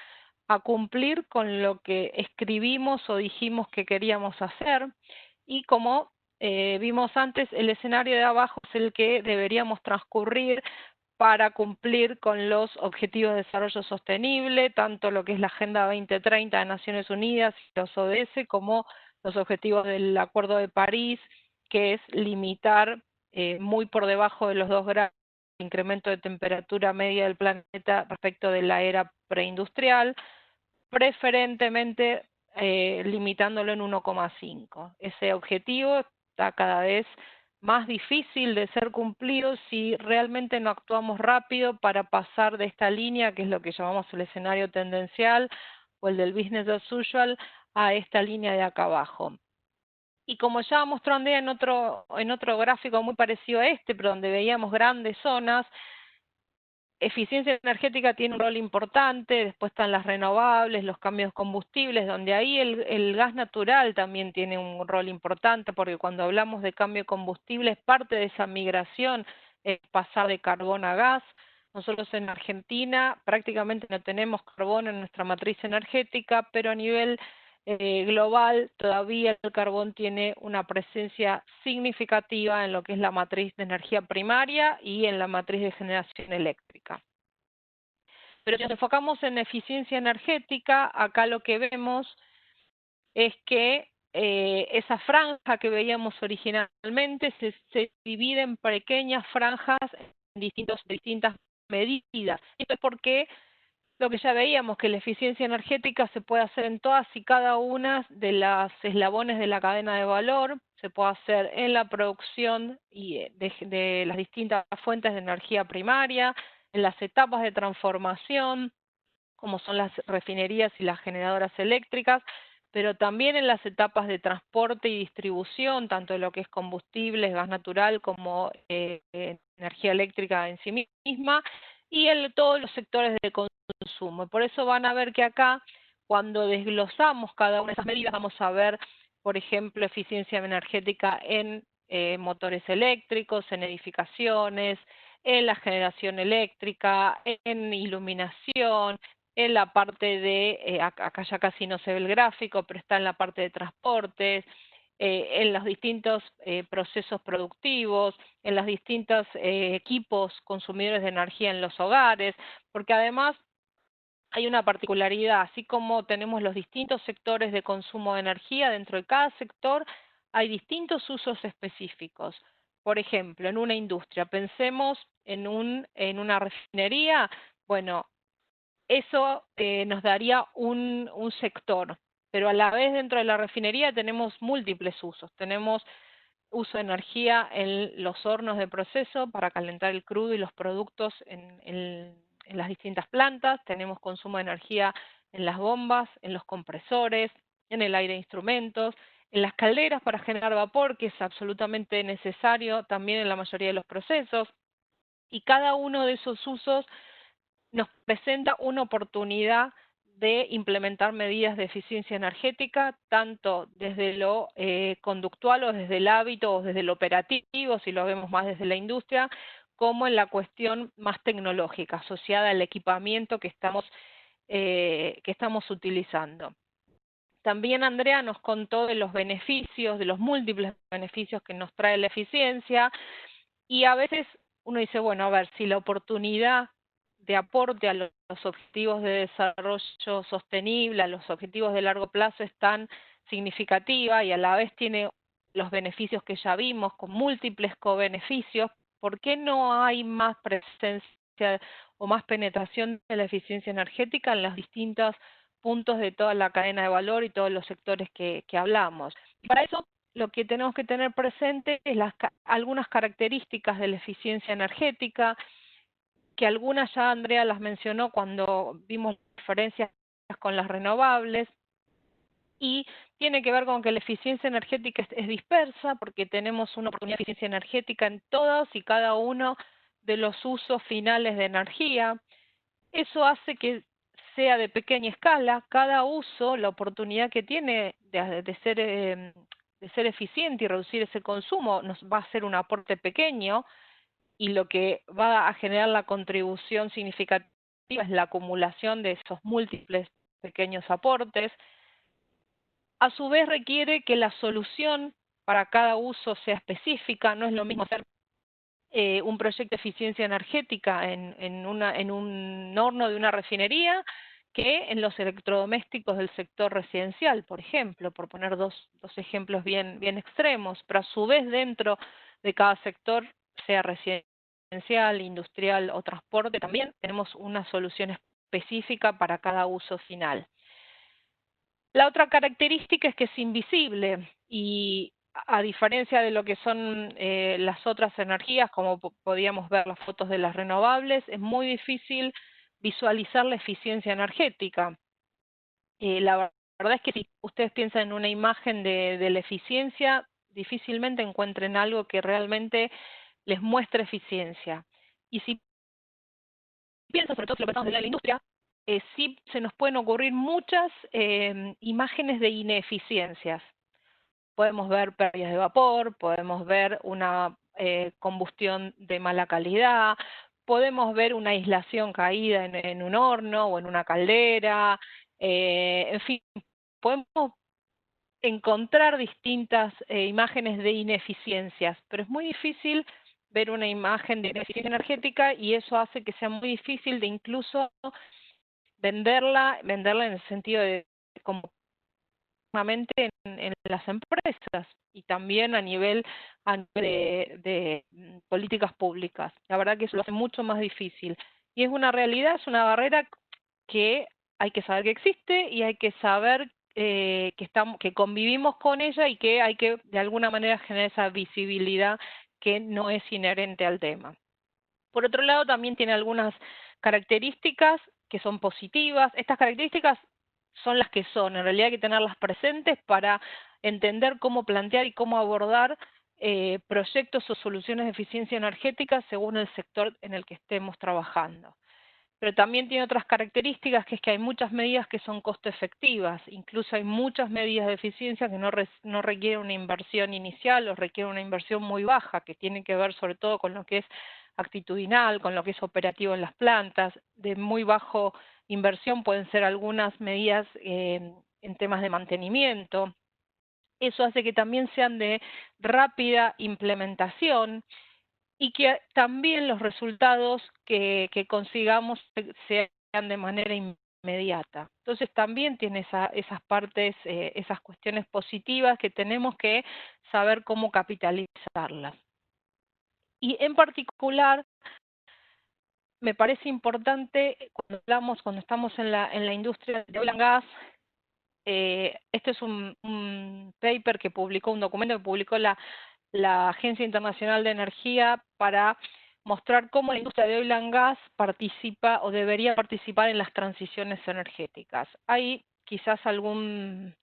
a cumplir con lo que escribimos o dijimos que queríamos hacer, y como vimos antes, el escenario de abajo es el que deberíamos transcurrir para cumplir con los Objetivos de Desarrollo Sostenible, tanto lo que es la Agenda 2030 de Naciones Unidas y los ODS, como los objetivos del Acuerdo de París, que es limitar muy por debajo de los 2 grados el incremento de temperatura media del planeta respecto de la era preindustrial, preferentemente limitándolo en 1,5. Ese objetivo está cada vez más difícil de ser cumplido si realmente no actuamos rápido para pasar de esta línea, que es lo que llamamos el escenario tendencial o el del business as usual, a esta línea de acá abajo. Y como ya mostró Andrea en otro gráfico muy parecido a este, pero donde veíamos grandes zonas, eficiencia energética tiene un rol importante, después están las renovables, los cambios de combustibles, donde ahí el gas natural también tiene un rol importante, porque cuando hablamos de cambio de combustibles, parte de esa migración es pasar de carbón a gas. Nosotros en Argentina prácticamente no tenemos carbón en nuestra matriz energética, pero a nivel global todavía el carbón tiene una presencia significativa en lo que es la matriz de energía primaria y en la matriz de generación eléctrica. Pero si nos enfocamos en eficiencia energética, acá lo que vemos es que esa franja que veíamos originalmente se divide en pequeñas franjas en distintas medidas. Esto es porque lo que ya veíamos, que la eficiencia energética se puede hacer en todas y cada una de las eslabones de la cadena de valor, se puede hacer en la producción de las distintas fuentes de energía primaria, en las etapas de transformación, como son las refinerías y las generadoras eléctricas, pero también en las etapas de transporte y distribución, tanto de lo que es combustibles, gas natural, como energía eléctrica en sí misma, y en todos los sectores de consumo. Por eso van a ver que acá, cuando desglosamos cada una de esas medidas, vamos a ver, por ejemplo, eficiencia energética en motores eléctricos, en edificaciones, en la generación eléctrica, en iluminación, en la parte de, acá ya casi no se ve el gráfico, pero está en la parte de transportes, en los distintos procesos productivos, en los distintos equipos consumidores de energía en los hogares, porque además hay una particularidad, así como tenemos los distintos sectores de consumo de energía, dentro de cada sector hay distintos usos específicos. Por ejemplo, en una industria, pensemos en una refinería, bueno, eso nos daría un sector, pero a la vez dentro de la refinería tenemos múltiples usos. Tenemos uso de energía en los hornos de proceso para calentar el crudo y los productos en las distintas plantas, tenemos consumo de energía en las bombas, en los compresores, en el aire de instrumentos, en las calderas para generar vapor, que es absolutamente necesario también en la mayoría de los procesos, y cada uno de esos usos nos presenta una oportunidad de implementar medidas de eficiencia energética, tanto desde lo conductual o desde el hábito o desde lo operativo, si lo vemos más desde la industria, como en la cuestión más tecnológica, asociada al equipamiento que estamos utilizando. También Andrea nos contó de los beneficios, de los múltiples beneficios que nos trae la eficiencia, y a veces uno dice, bueno, a ver, si la oportunidad de aporte a los objetivos de desarrollo sostenible, a los objetivos de largo plazo es tan significativa y a la vez tiene los beneficios que ya vimos, con múltiples co-beneficios, ¿por qué no hay más presencia o más penetración de la eficiencia energética en los distintos puntos de toda la cadena de valor y todos los sectores que hablamos? Y para eso lo que tenemos que tener presente es algunas características de la eficiencia energética, que algunas ya Andrea las mencionó cuando vimos diferencias con las renovables, y tiene que ver con que la eficiencia energética es dispersa, porque tenemos una oportunidad de eficiencia energética en todos y cada uno de los usos finales de energía. Eso hace que sea de pequeña escala, cada uso, la oportunidad que tiene de ser eficiente y reducir ese consumo, nos va a ser un aporte pequeño, y lo que va a generar la contribución significativa es la acumulación de esos múltiples pequeños aportes. A su vez requiere que la solución para cada uso sea específica, no es lo mismo hacer un proyecto de eficiencia energética en un horno de una refinería que en los electrodomésticos del sector residencial, por ejemplo, por poner dos ejemplos bien extremos, pero a su vez dentro de cada sector, sea residencial, industrial o transporte, también tenemos una solución específica para cada uso final. La otra característica es que es invisible, y a diferencia de lo que son las otras energías, como podíamos ver las fotos de las renovables, es muy difícil visualizar la eficiencia energética. La verdad es que si ustedes piensan en una imagen de la eficiencia, difícilmente encuentren algo que realmente les muestre eficiencia. Y si piensan, sobre todo si lo pensamos desde la industria, sí se nos pueden ocurrir muchas imágenes de ineficiencias. Podemos ver pérdidas de vapor, podemos ver una combustión de mala calidad, podemos ver una aislación caída en un horno o en una caldera, en fin, podemos encontrar distintas imágenes de ineficiencias, pero es muy difícil ver una imagen de ineficiencia energética, y eso hace que sea muy difícil de incluso venderla en el sentido de como en las empresas, y también a nivel de políticas públicas. La verdad que eso lo hace mucho más difícil. Y es una realidad, es una barrera que hay que saber que existe, y hay que saber que convivimos con ella, y que hay que de alguna manera generar esa visibilidad que no es inherente al tema. Por otro lado, también tiene algunas características que son positivas. Estas características son las que son, en realidad hay que tenerlas presentes para entender cómo plantear y cómo abordar proyectos o soluciones de eficiencia energética según el sector en el que estemos trabajando. Pero también tiene otras características, que es que hay muchas medidas que son costo efectivas, incluso hay muchas medidas de eficiencia que no requieren una inversión inicial o requieren una inversión muy baja, que tiene que ver sobre todo con lo que es actitudinal, con lo que es operativo en las plantas. De muy bajo inversión pueden ser algunas medidas en temas de mantenimiento. Eso hace que también sean de rápida implementación y que también los resultados que consigamos sean de manera inmediata. Entonces también tiene esas partes, esas cuestiones positivas que tenemos que saber cómo capitalizarlas. Y en particular, me parece importante cuando estamos en la industria de oil and gas. Este es un paper que publicó, un documento que publicó la Agencia Internacional de Energía para mostrar cómo la industria de oil and gas participa o debería participar en las transiciones energéticas. Hay quizás algún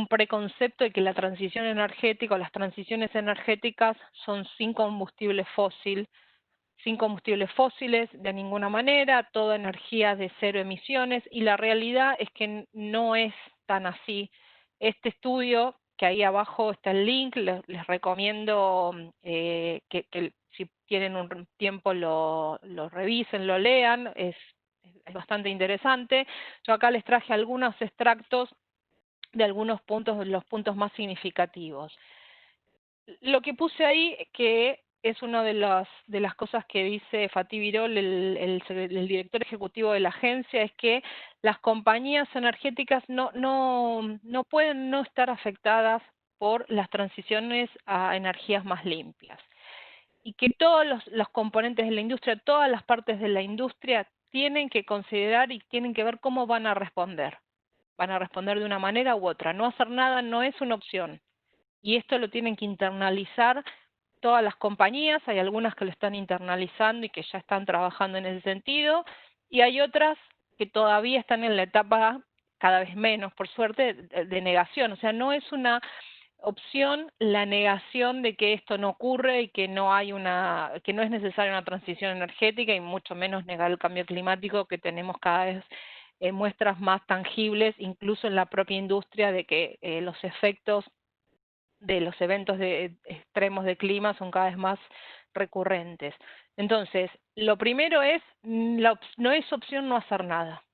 preconcepto de que la transición energética o las transiciones energéticas son sin combustible fósil, sin combustibles fósiles de ninguna manera, toda energía de cero emisiones, y la realidad es que no es tan así. Este estudio, que ahí abajo está el link, les recomiendo que si tienen un tiempo lo revisen, lo lean, es bastante interesante. Yo acá les traje algunos extractos de algunos puntos, los puntos más significativos. Lo que puse ahí, que es una de las cosas que dice Fatih Birol, el director ejecutivo de la agencia, es que las compañías energéticas no pueden no estar afectadas por las transiciones a energías más limpias. Y que todos los componentes de la industria, todas las partes de la industria tienen que considerar y tienen que ver cómo van a responder. Van a responder de una manera u otra. No hacer nada no es una opción. Y esto lo tienen que internalizar todas las compañías. Hay algunas que lo están internalizando y que ya están trabajando en ese sentido, y hay otras que todavía están en la etapa, cada vez menos, por suerte, de negación. O sea, no es una opción la negación de que esto no ocurre y que no es necesaria una transición energética, y mucho menos negar el cambio climático, que tenemos cada vez muestras más tangibles, incluso en la propia industria, de que los efectos de los eventos extremos de clima son cada vez más recurrentes. Entonces, lo primero es, no es opción no hacer nada.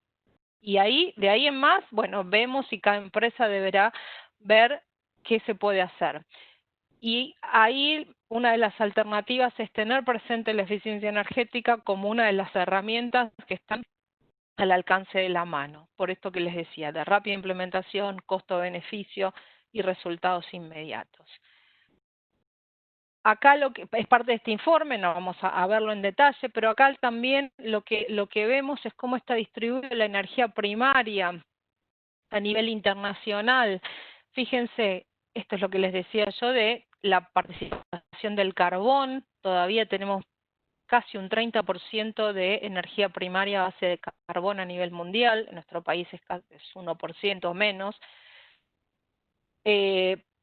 Y de ahí en más, bueno, vemos si cada empresa deberá ver qué se puede hacer. Y ahí una de las alternativas es tener presente la eficiencia energética como una de las herramientas que están al alcance de la mano. Por esto que les decía, de rápida implementación, costo-beneficio y resultados inmediatos. Acá lo que es parte de este informe, no vamos a verlo en detalle, pero acá también lo que vemos es cómo está distribuida la energía primaria a nivel internacional. Fíjense, esto es lo que les decía yo de la participación del carbón. Todavía tenemos casi un 30% de energía primaria a base de carbón a nivel mundial. En nuestro país es 1% o menos.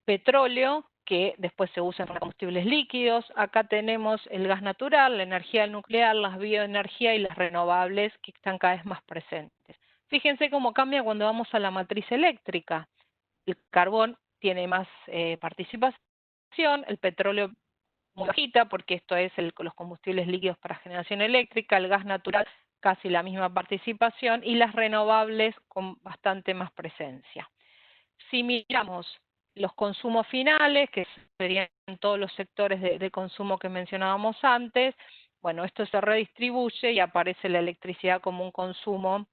Petróleo, que después se usa en combustibles líquidos. Acá tenemos el gas natural, la energía nuclear, las bioenergías y las renovables, que están cada vez más presentes. Fíjense cómo cambia cuando vamos a la matriz eléctrica. El carbón tiene más participación, el petróleo muy bajita, porque esto es los combustibles líquidos para generación eléctrica, el gas natural casi la misma participación, y las renovables con bastante más presencia. Si miramos los consumos finales, que serían todos los sectores de consumo que mencionábamos antes, bueno, esto se redistribuye y aparece la electricidad como un consumo,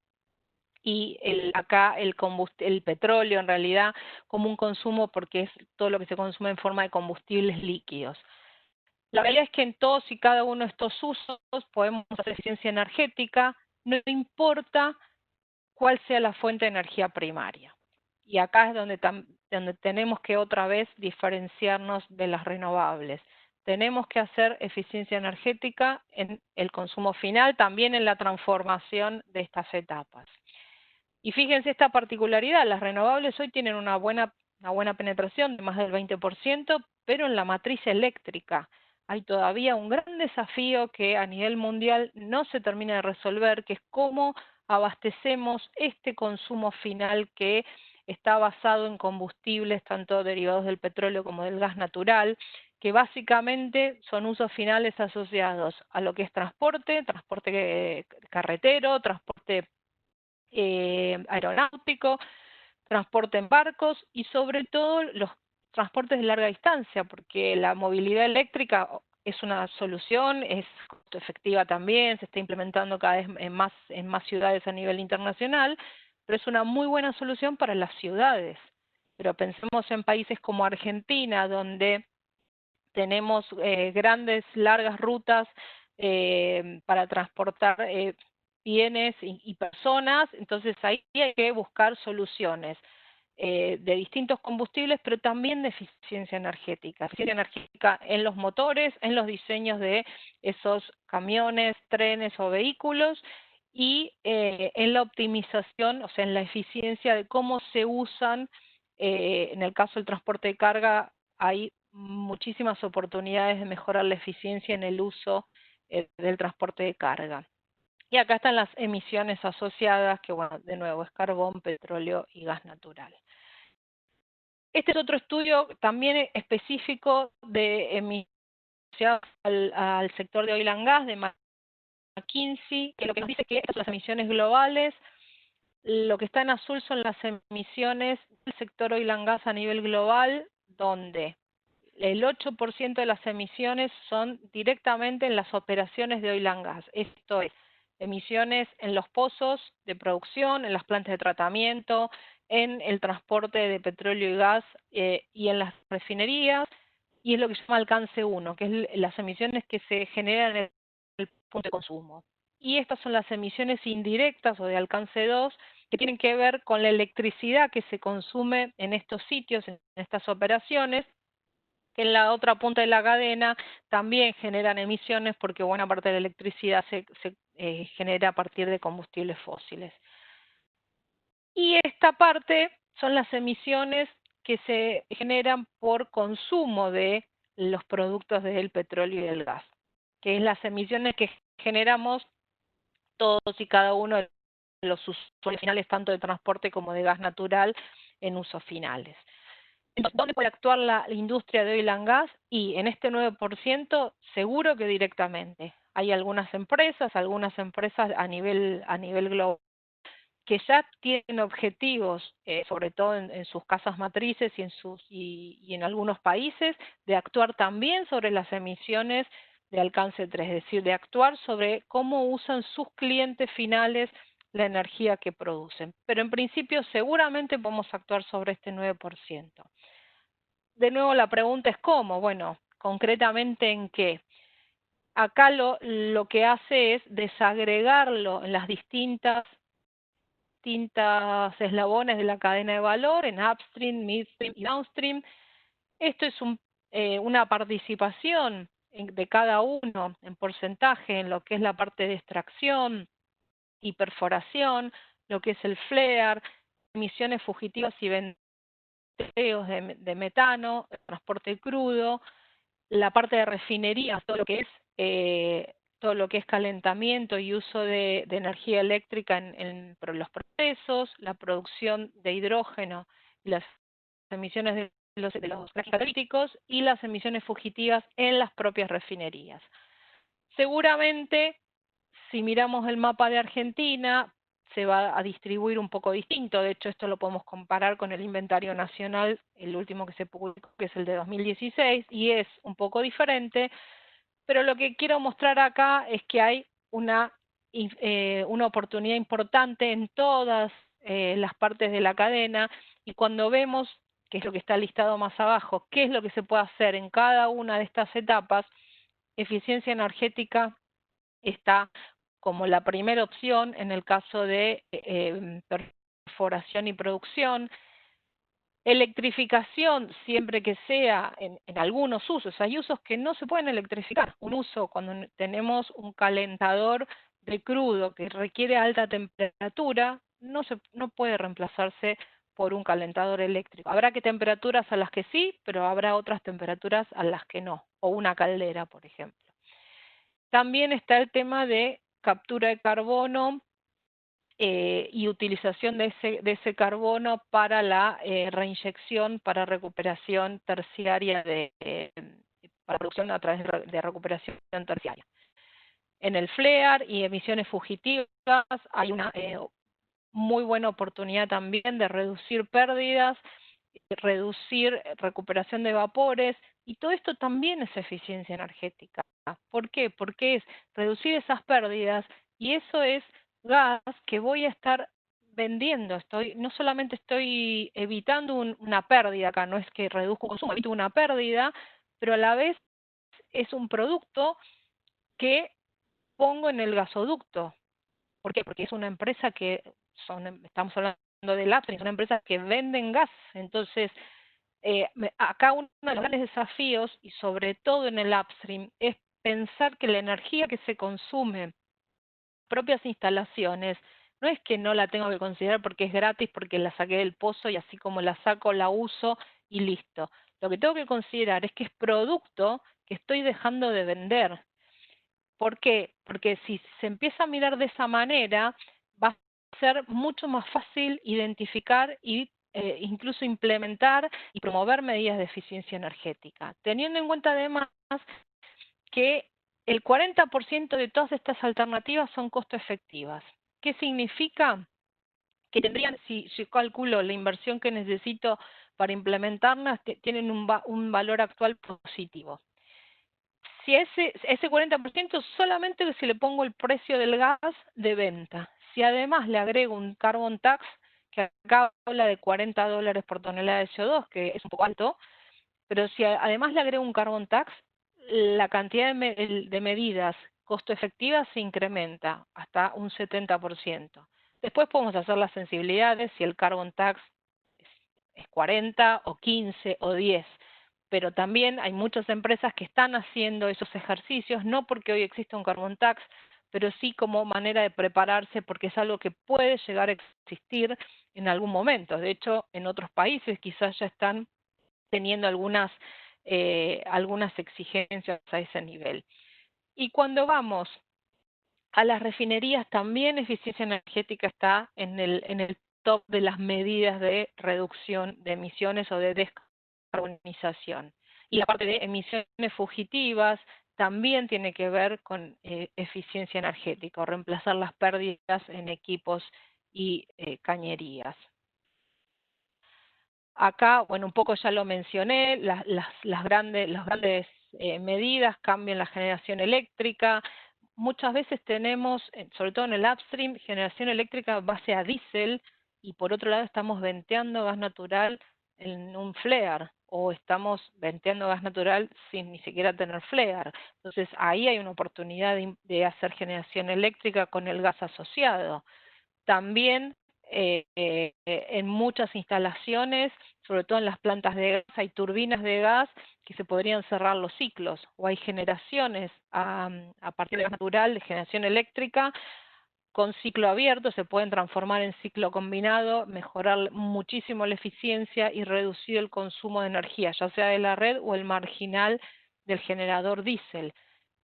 y acá el petróleo en realidad como un consumo, porque es todo lo que se consume en forma de combustibles líquidos. La realidad es que en todos y cada uno de estos usos podemos hacer eficiencia energética, no importa cuál sea la fuente de energía primaria. Y acá es donde tenemos que otra vez diferenciarnos de las renovables. tenemos que hacer eficiencia energética en el consumo final, también en la transformación de estas etapas. Y fíjense esta particularidad, las renovables hoy tienen una buena penetración de más del 20%, pero en la matriz eléctrica hay todavía un gran desafío que a nivel mundial no se termina de resolver, que es cómo abastecemos este consumo final que está basado en combustibles, tanto derivados del petróleo como del gas natural, que básicamente son usos finales asociados a lo que es transporte carretero, transporte aeronáutico, transporte en barcos y sobre todo los transportes de larga distancia, porque la movilidad eléctrica es una solución, es costo efectiva también, se está implementando cada vez en más ciudades a nivel internacional, pero es una muy buena solución para las ciudades. Pero pensemos en países como Argentina, donde tenemos grandes, largas rutas para transportar bienes y personas, entonces ahí hay que buscar soluciones de distintos combustibles, pero también de eficiencia energética. Eficiencia energética en los motores, en los diseños de esos camiones, trenes o vehículos, y en la optimización, o sea, en la eficiencia de cómo se usan, en el caso del transporte de carga, hay muchísimas oportunidades de mejorar la eficiencia en el uso del transporte de carga. Y acá están las emisiones asociadas, que bueno, de nuevo es carbón, petróleo y gas natural. Este es otro estudio también específico de emisiones al sector de oil and gas de McKinsey, que lo que nos dice que estas son las emisiones globales. Lo que está en azul son las emisiones del sector oil and gas a nivel global, donde el 8% de las emisiones son directamente en las operaciones de oil and gas. Esto es, emisiones en los pozos de producción, en las plantas de tratamiento, en el transporte de petróleo y gas y en las refinerías, y es lo que se llama alcance 1, que es las emisiones que se generan en el punto de consumo. Y estas son las emisiones indirectas o de alcance 2, que tienen que ver con la electricidad que se consume en estos sitios, en estas operaciones, que en la otra punta de la cadena también generan emisiones porque buena parte de la electricidad se genera a partir de combustibles fósiles. Y esta parte son las emisiones que se generan por consumo de los productos del petróleo y del gas, que es las emisiones que generamos todos y cada uno de los usuarios finales, tanto de transporte como de gas natural, en usos finales. Entonces, ¿dónde puede actuar la industria de oil and gas? Y en este 9% seguro que directamente. Hay algunas empresas a nivel global, que ya tienen objetivos, sobre todo en sus casas matrices y en algunos países, de actuar también sobre las emisiones de alcance 3, es decir, de actuar sobre cómo usan sus clientes finales la energía que producen. Pero en principio seguramente podemos actuar sobre este 9%. De nuevo la pregunta es ¿cómo? Bueno, concretamente ¿en qué? Acá lo que hace es desagregarlo en las distintas eslabones de la cadena de valor, en upstream, midstream y downstream. Esto es una participación de cada uno en porcentaje en lo que es la parte de extracción y perforación, lo que es el flare, emisiones fugitivas y venteos de metano, el transporte crudo, la parte de refinería, todo lo que es calentamiento y uso de energía eléctrica en los procesos, la producción de hidrógeno y las emisiones de los gases catalíticos y las emisiones fugitivas en las propias refinerías. Seguramente, si miramos el mapa de Argentina, se va a distribuir un poco distinto. De hecho, esto lo podemos comparar con el inventario nacional, el último que se publicó, que es el de 2016, y es un poco diferente, pero lo que quiero mostrar acá es que hay una oportunidad importante en todas las partes de la cadena, y cuando vemos, que es lo que está listado más abajo, qué es lo que se puede hacer en cada una de estas etapas, eficiencia energética está como la primera opción en el caso de perforación y producción. Electrificación, siempre que sea en algunos usos. Hay usos que no se pueden electrificar. Un uso cuando tenemos un calentador de crudo que requiere alta temperatura, no puede reemplazarse por un calentador eléctrico. Habrá que temperaturas a las que sí, pero habrá otras temperaturas a las que no, o una caldera, por ejemplo. También está el tema de captura de carbono y utilización de ese carbono para la reinyección, para recuperación terciaria, para producción a través de recuperación terciaria. En el FLEAR y emisiones fugitivas hay una muy buena oportunidad también de reducir pérdidas, reducir recuperación de vapores, y todo esto también es eficiencia energética. ¿Por qué? Porque es reducir esas pérdidas, y eso es gas que voy a estar vendiendo. No solamente estoy evitando una pérdida acá, no es que reduzco el consumo, evito una pérdida, pero a la vez es un producto que pongo en el gasoducto. ¿Por qué? Porque es una empresa que estamos hablando del upstream, son empresas que venden gas. Entonces, acá uno de los grandes desafíos, y sobre todo en el upstream, es pensar que la energía que se consume en propias instalaciones, no es que no la tengo que considerar porque es gratis, porque la saqué del pozo y así como la saco, la uso y listo. Lo que tengo que considerar es que es producto que estoy dejando de vender. ¿Por qué? Porque si se empieza a mirar de esa manera, va a ser mucho más fácil identificar y incluso implementar y promover medidas de eficiencia energética, teniendo en cuenta además que el 40% de todas estas alternativas son costo efectivas. ¿Qué significa? Que tendrían, si yo calculo la inversión que necesito para implementarlas, tienen un valor actual positivo. Si ese 40% solamente si le pongo el precio del gas de venta. Si además le agrego un carbon tax, que acá habla de $40 por tonelada de CO2, que es un poco alto, pero si además le agrego un carbon tax, la cantidad de medidas costo efectivas se incrementa hasta un 70%. Después podemos hacer las sensibilidades, si el carbon tax es 40 o 15 o 10. Pero también hay muchas empresas que están haciendo esos ejercicios, no porque hoy exista un carbon tax, pero sí como manera de prepararse, porque es algo que puede llegar a existir en algún momento. De hecho, en otros países quizás ya están teniendo algunas exigencias a ese nivel. Y cuando vamos a las refinerías, también eficiencia energética está en el top de las medidas de reducción de emisiones o de descarbonización. Y la parte de emisiones fugitivas también tiene que ver con eficiencia energética, o reemplazar las pérdidas en equipos y cañerías. Acá, bueno, un poco ya lo mencioné, las grandes medidas cambian la generación eléctrica. Muchas veces tenemos, sobre todo en el upstream, generación eléctrica base a diésel, y por otro lado estamos venteando gas natural en un flare, o estamos venteando gas natural sin ni siquiera tener flare. Entonces ahí hay una oportunidad de hacer generación eléctrica con el gas asociado. También en muchas instalaciones, sobre todo en las plantas de gas, hay turbinas de gas que se podrían cerrar los ciclos, o hay generaciones a partir de gas natural de generación eléctrica con ciclo abierto, se pueden transformar en ciclo combinado, mejorar muchísimo la eficiencia y reducir el consumo de energía, ya sea de la red o el marginal del generador diésel.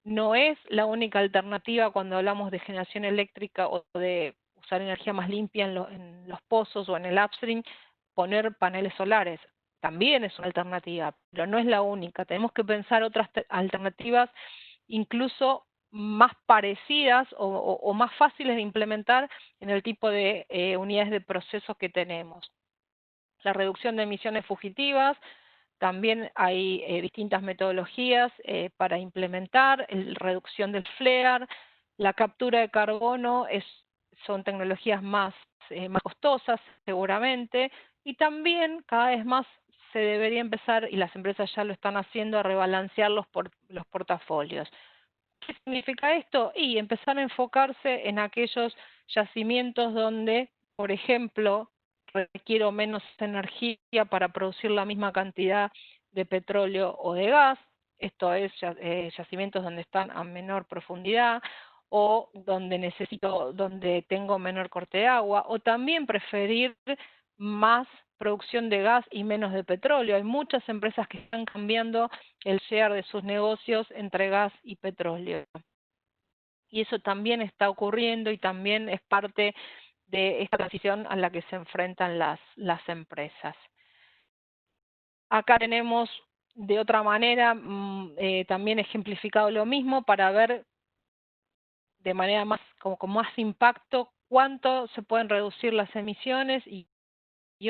No es la única alternativa cuando hablamos de generación eléctrica o de usar energía más limpia en los pozos o en el upstream, poner paneles solares. También es una alternativa, pero no es la única. Tenemos que pensar otras alternativas incluso más parecidas o más fáciles de implementar en el tipo de unidades de proceso que tenemos. La reducción de emisiones fugitivas, también hay distintas metodologías para implementar, la reducción del flare, la captura de carbono son tecnologías más costosas seguramente, y también cada vez más se debería empezar, y las empresas ya lo están haciendo, a rebalancear los portafolios. ¿Qué significa esto? Y empezar a enfocarse en aquellos yacimientos donde, por ejemplo, requiero menos energía para producir la misma cantidad de petróleo o de gas. Esto es yacimientos donde están a menor profundidad o donde tengo menor corte de agua, o también preferir más producción de gas y menos de petróleo. Hay muchas empresas que están cambiando el share de sus negocios entre gas y petróleo. Y eso también está ocurriendo y también es parte de esta transición a la que se enfrentan las empresas. Acá tenemos de otra manera también ejemplificado lo mismo para ver de manera con más impacto cuánto se pueden reducir las emisiones y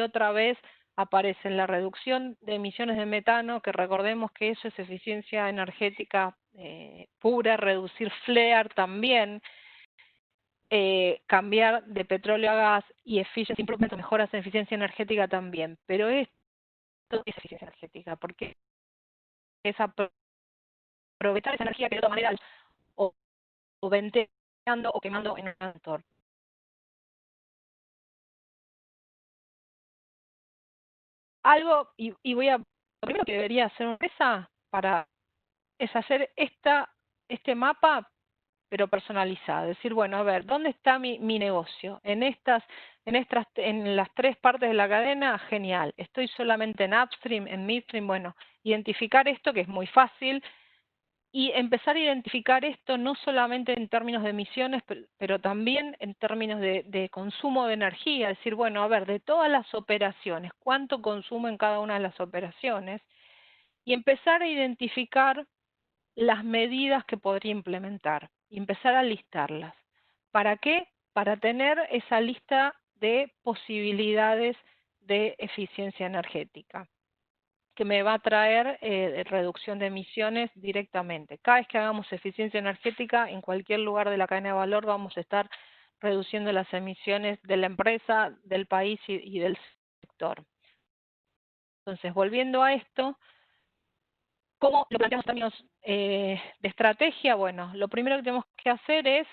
otra vez aparece la reducción de emisiones de metano, que recordemos que eso es eficiencia energética pura, reducir flare también, cambiar de petróleo a gas y efficiency improvement, mejoras en eficiencia energética también. Pero esto es eficiencia energética, porque es aprovechar esa energía que de otra manera o venteando o quemando en un entorno. Lo primero que debería hacer una empresa es hacer este mapa, pero personalizado. Decir, bueno, a ver, ¿dónde está mi negocio? En las 3 partes de la cadena, genial. Estoy solamente en upstream, en midstream, bueno, identificar esto que es muy fácil, y empezar a identificar esto no solamente en términos de emisiones, pero también en términos de consumo de energía. Decir, bueno, a ver, de todas las operaciones, ¿cuánto consumo en cada una de las operaciones? Y empezar a identificar las medidas que podría implementar y empezar a listarlas. ¿Para qué? Para tener esa lista de posibilidades de eficiencia energética, que me va a traer reducción de emisiones directamente. Cada vez que hagamos eficiencia energética, en cualquier lugar de la cadena de valor vamos a estar reduciendo las emisiones de la empresa, del país y del sector. Entonces, volviendo a esto, ¿cómo lo planteamos en términos de estrategia? Bueno, lo primero que tenemos que hacer es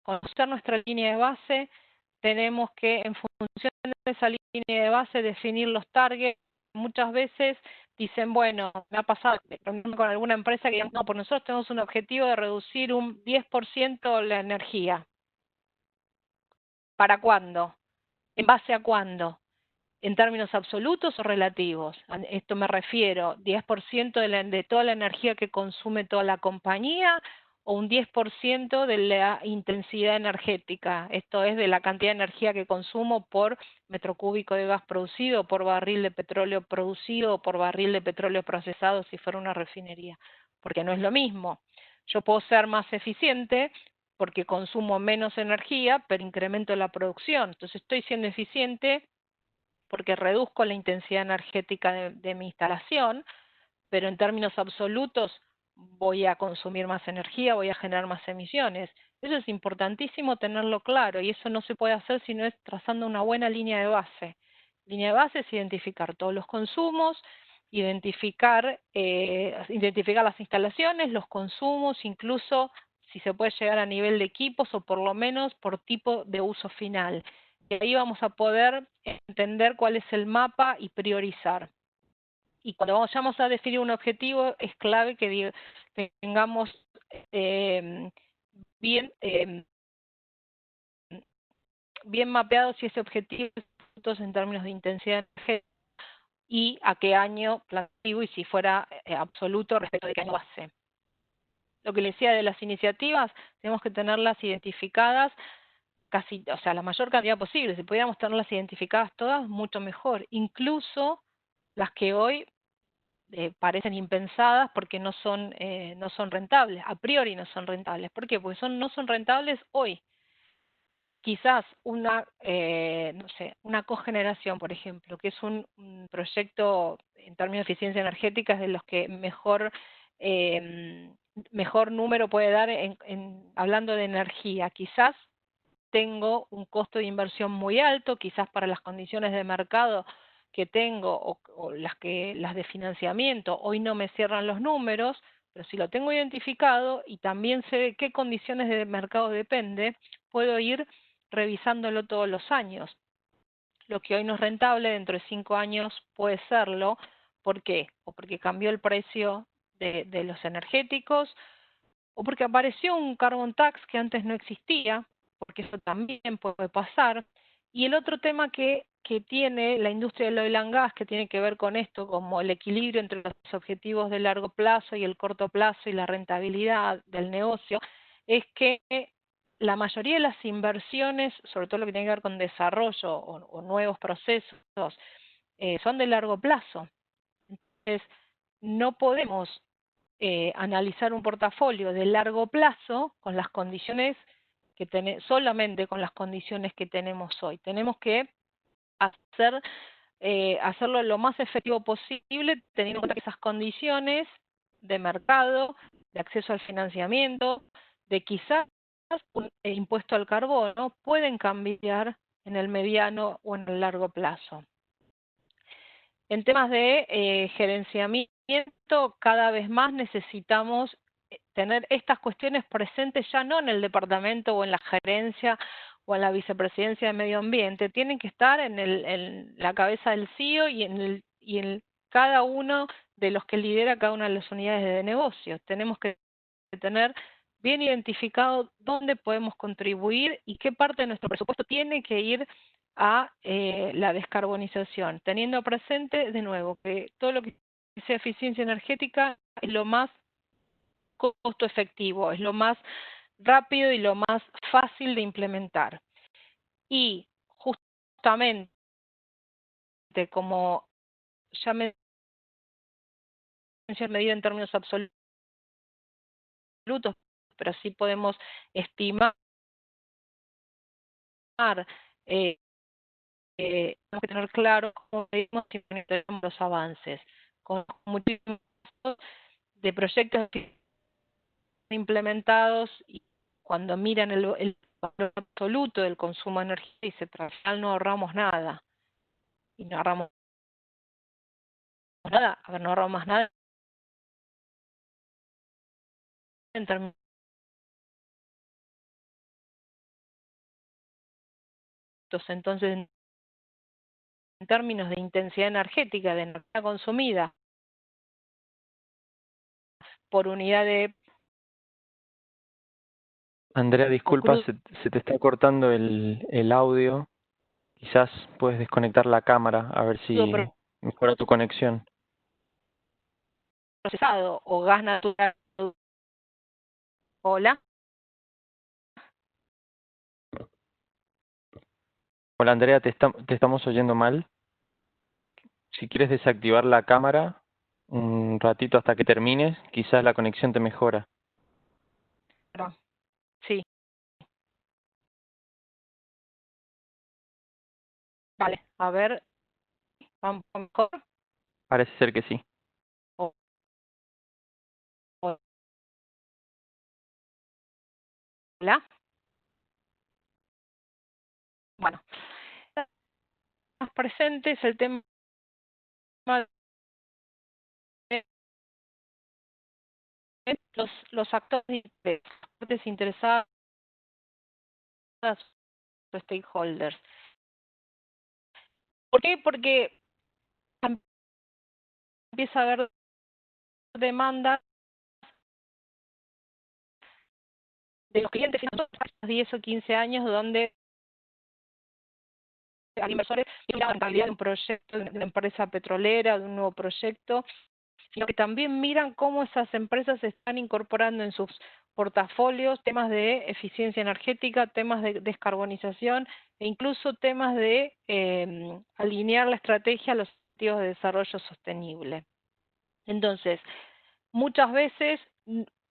conocer nuestra línea de base. Tenemos que, en función de esa línea de base, definir los targets. Muchas veces dicen, bueno, me ha pasado con alguna empresa que digan, no, por nosotros tenemos un objetivo de reducir un 10% la energía. ¿Para cuándo? ¿En base a cuándo? ¿En términos absolutos o relativos? Esto me refiero, 10% de toda la energía que consume toda la compañía o un 10% de la intensidad energética, esto es de la cantidad de energía que consumo por metro cúbico de gas producido, por barril de petróleo producido o por barril de petróleo procesado si fuera una refinería, porque no es lo mismo. Yo puedo ser más eficiente porque consumo menos energía, pero incremento la producción. Entonces estoy siendo eficiente porque reduzco la intensidad energética de mi instalación, pero en términos absolutos voy a consumir más energía, voy a generar más emisiones. Eso es importantísimo tenerlo claro, y eso no se puede hacer si no es trazando una buena línea de base. Línea de base es identificar todos los consumos, identificar las instalaciones, los consumos, incluso si se puede llegar a nivel de equipos o por lo menos por tipo de uso final. Y ahí vamos a poder entender cuál es el mapa y priorizar. Y cuando vayamos a definir un objetivo, es clave que tengamos bien mapeado si ese objetivo es en términos de intensidad energética y a qué año planifico y si fuera absoluto respecto de qué año base. Lo que les decía de las iniciativas, tenemos que tenerlas identificadas casi, o sea, la mayor cantidad posible. Si pudiéramos tenerlas identificadas todas, mucho mejor. Incluso las que hoy parecen impensadas porque no son rentables, a priori no son rentables. ¿Por qué? Porque no son rentables hoy. Quizás una cogeneración, por ejemplo, que es un proyecto en términos de eficiencia energética es de los que mejor número puede dar hablando de energía. Quizás tengo un costo de inversión muy alto, quizás para las condiciones de mercado que tengo o las de financiamiento, hoy no me cierran los números, pero si lo tengo identificado y también sé de qué condiciones de mercado depende, puedo ir revisándolo todos los años. lo que hoy no es rentable, dentro de 5 años puede serlo. ¿Por qué? O porque cambió el precio de los energéticos, o porque apareció un carbon tax que antes no existía, porque eso también puede pasar. Y el otro tema que tiene la industria del oil and gas, que tiene que ver con esto, como el equilibrio entre los objetivos de largo plazo y el corto plazo y la rentabilidad del negocio, es que la mayoría de las inversiones, sobre todo lo que tiene que ver con desarrollo o nuevos procesos, son de largo plazo. Entonces, no podemos analizar un portafolio de largo plazo con las condiciones solamente con las condiciones que tenemos hoy. Tenemos que hacerlo lo más efectivo posible, teniendo en cuenta que esas condiciones de mercado, de acceso al financiamiento, de quizás un impuesto al carbono, pueden cambiar en el mediano o en el largo plazo. En temas de gerenciamiento, cada vez más necesitamos tener estas cuestiones presentes ya no en el departamento o en la gerencia o en la vicepresidencia de medio ambiente, tienen que estar en la cabeza del CEO y en cada uno de los que lidera cada una de las unidades de negocio. Tenemos que tener bien identificado dónde podemos contribuir y qué parte de nuestro presupuesto tiene que ir a la descarbonización, teniendo presente, de nuevo, que todo lo que sea eficiencia energética es lo más costo efectivo, es lo más rápido y lo más fácil de implementar. Y justamente, como ya me medida en términos absolutos, pero sí podemos estimar, tenemos que tener claro cómo medimos y monitoreamos los avances. Con muchísimos de proyectos que están implementados y cuando miran el valor absoluto del consumo de energía, dice, pero al final no ahorramos nada. Y no ahorramos nada, a ver, no ahorramos más nada en términos. Entonces, en términos de intensidad energética, de energía consumida por unidad de... Andrea, disculpa, se te está cortando el audio. Quizás puedes desconectar la cámara a ver si mejora tu conexión. Procesado o gas natural. Hola. Hola Andrea, te estamos oyendo mal. Si quieres desactivar la cámara un ratito hasta que termines, quizás la conexión te mejora. Sí. Vale, a ver. ¿Vamos mejor? Parece ser que sí. Hola. Bueno, más presente es el tema de los actores interesados, los stakeholders. ¿Por qué? Porque empieza a haber demanda de los clientes financieros hace 10 o 15 años, donde hay inversores que miran la rentabilidad de un proyecto, de una empresa petrolera, de un nuevo proyecto, sino que también miran cómo esas empresas están incorporando en sus portafolios temas de eficiencia energética, temas de descarbonización e incluso temas de alinear la estrategia a los objetivos de desarrollo sostenible. Entonces, muchas veces,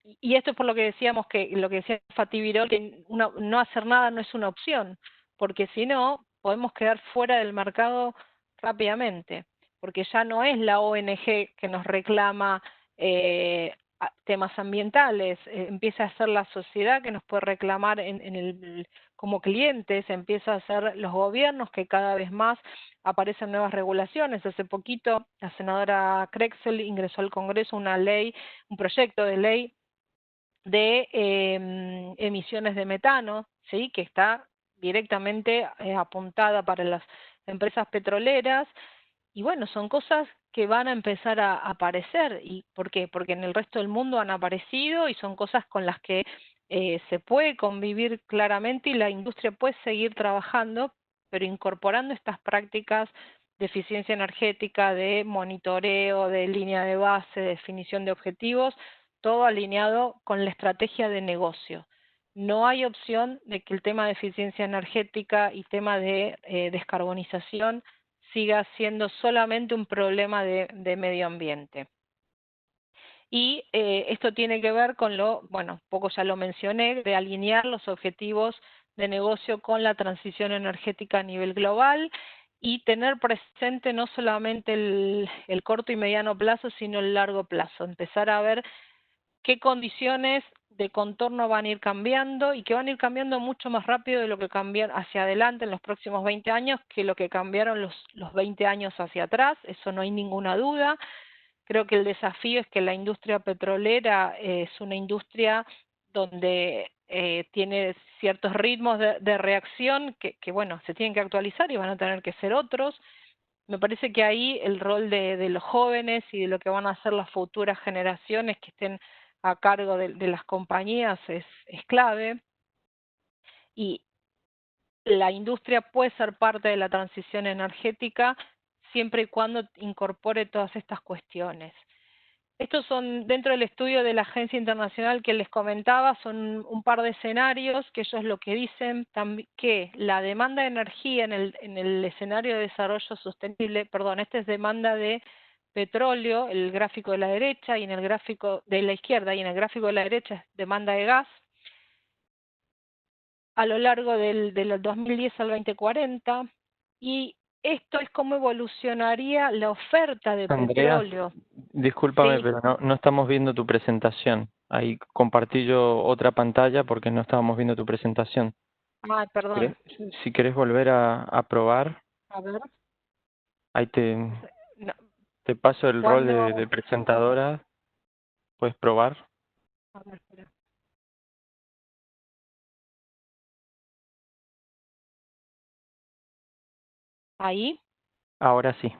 y esto es por lo que decíamos que lo que decía Fatih Birol, que no hacer nada no es una opción, porque si no, podemos quedar fuera del mercado rápidamente, porque ya no es la ONG que nos reclama temas ambientales, empieza a ser la sociedad que nos puede reclamar como clientes, empieza a ser los gobiernos que cada vez más aparecen nuevas regulaciones. Hace poquito la senadora Crexel ingresó al Congreso un proyecto de ley de emisiones de metano, ¿sí? Que está directamente apuntada para las empresas petroleras, y bueno, son cosas que van a empezar a aparecer. ¿Y por qué? Porque en el resto del mundo han aparecido y son cosas con las que se puede convivir claramente y la industria puede seguir trabajando, pero incorporando estas prácticas de eficiencia energética, de monitoreo, de línea de base, de definición de objetivos, todo alineado con la estrategia de negocio. No hay opción de que el tema de eficiencia energética y tema de descarbonización siga siendo solamente un problema de medio ambiente. Y esto tiene que ver con bueno, poco ya lo mencioné, de alinear los objetivos de negocio con la transición energética a nivel global y tener presente no solamente el corto y mediano plazo, sino el largo plazo. Empezar a ver qué condiciones de contorno van a ir cambiando y que van a ir cambiando mucho más rápido de lo que cambian hacia adelante en los próximos 20 años que lo que cambiaron los 20 años hacia atrás, eso no hay ninguna duda. Creo que el desafío es que la industria petrolera es una industria donde tiene ciertos ritmos de reacción que, bueno, se tienen que actualizar y van a tener que ser otros. Me parece que ahí el rol de los jóvenes y de lo que van a ser las futuras generaciones que estén a cargo de las compañías es clave. Y la industria puede ser parte de la transición energética siempre y cuando incorpore todas estas cuestiones. Estos son, dentro del estudio de la Agencia Internacional que les comentaba, son un par de escenarios que ellos lo que dicen, que la demanda de energía en el escenario de desarrollo sostenible, perdón, esta es demanda de petróleo, el gráfico de la derecha, y en el gráfico de la izquierda, y en el gráfico de la derecha es demanda de gas, a lo largo del 2010 al 2040, y esto es cómo evolucionaría la oferta de Andrea, petróleo. discúlpame, Sí. pero no estamos viendo tu presentación. Ahí compartí yo otra pantalla porque no estábamos viendo tu presentación. Ah, perdón. Si querés volver a probar, A ver. ahí No, te paso el rol ¿cuándo? de presentadora. ¿Puedes probar? A ver, espera. ¿Ahí? Ahora sí.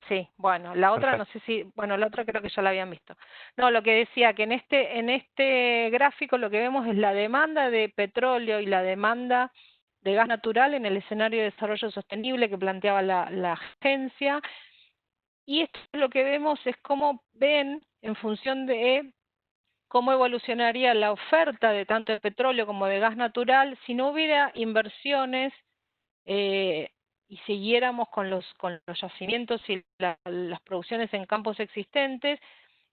Sí, bueno, la otra no Perfecto. sé si, bueno, la otra creo que ya la habían visto. No, lo que decía que en este gráfico lo que vemos es la demanda de petróleo y la demanda de gas natural en el escenario de desarrollo sostenible que planteaba la agencia. Y esto lo que vemos es cómo ven, en función de cómo evolucionaría la oferta de tanto de petróleo como de gas natural si no hubiera inversiones y siguiéramos con los yacimientos y las producciones en campos existentes,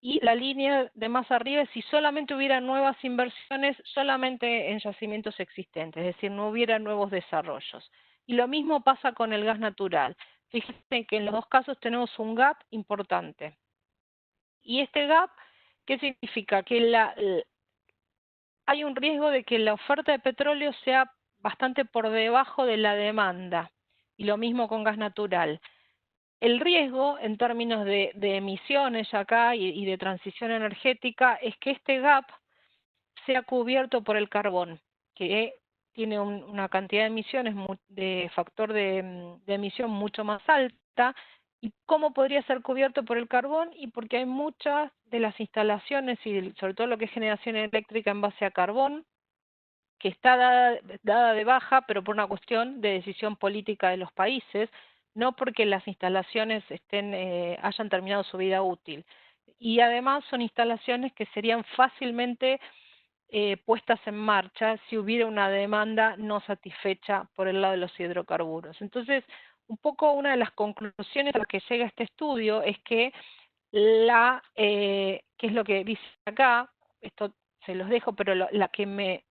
y la línea de más arriba es si solamente hubiera nuevas inversiones solamente en yacimientos existentes, es decir, no hubiera nuevos desarrollos. Y lo mismo pasa con el gas natural. Fíjense que en los dos casos tenemos un gap importante. Y este gap, ¿qué significa? Que hay un riesgo de que la oferta de petróleo sea bastante por debajo de la demanda, y lo mismo con gas natural. El riesgo en términos de emisiones acá y de transición energética es que este gap sea cubierto por el carbón, que tiene una cantidad de emisiones, de factor de emisión mucho más alta. ¿Y cómo podría ser cubierto por el carbón? Y porque hay muchas de las instalaciones, y sobre todo lo que es generación eléctrica en base a carbón, que está dada de baja, pero por una cuestión de decisión política de los países, no porque las instalaciones hayan terminado su vida útil. Y además son instalaciones que serían fácilmente puestas en marcha si hubiera una demanda no satisfecha por el lado de los hidrocarburos. Entonces, un poco una de las conclusiones a las que llega este estudio es que ¿qué es lo que dice acá? Esto se los dejo, pero la que me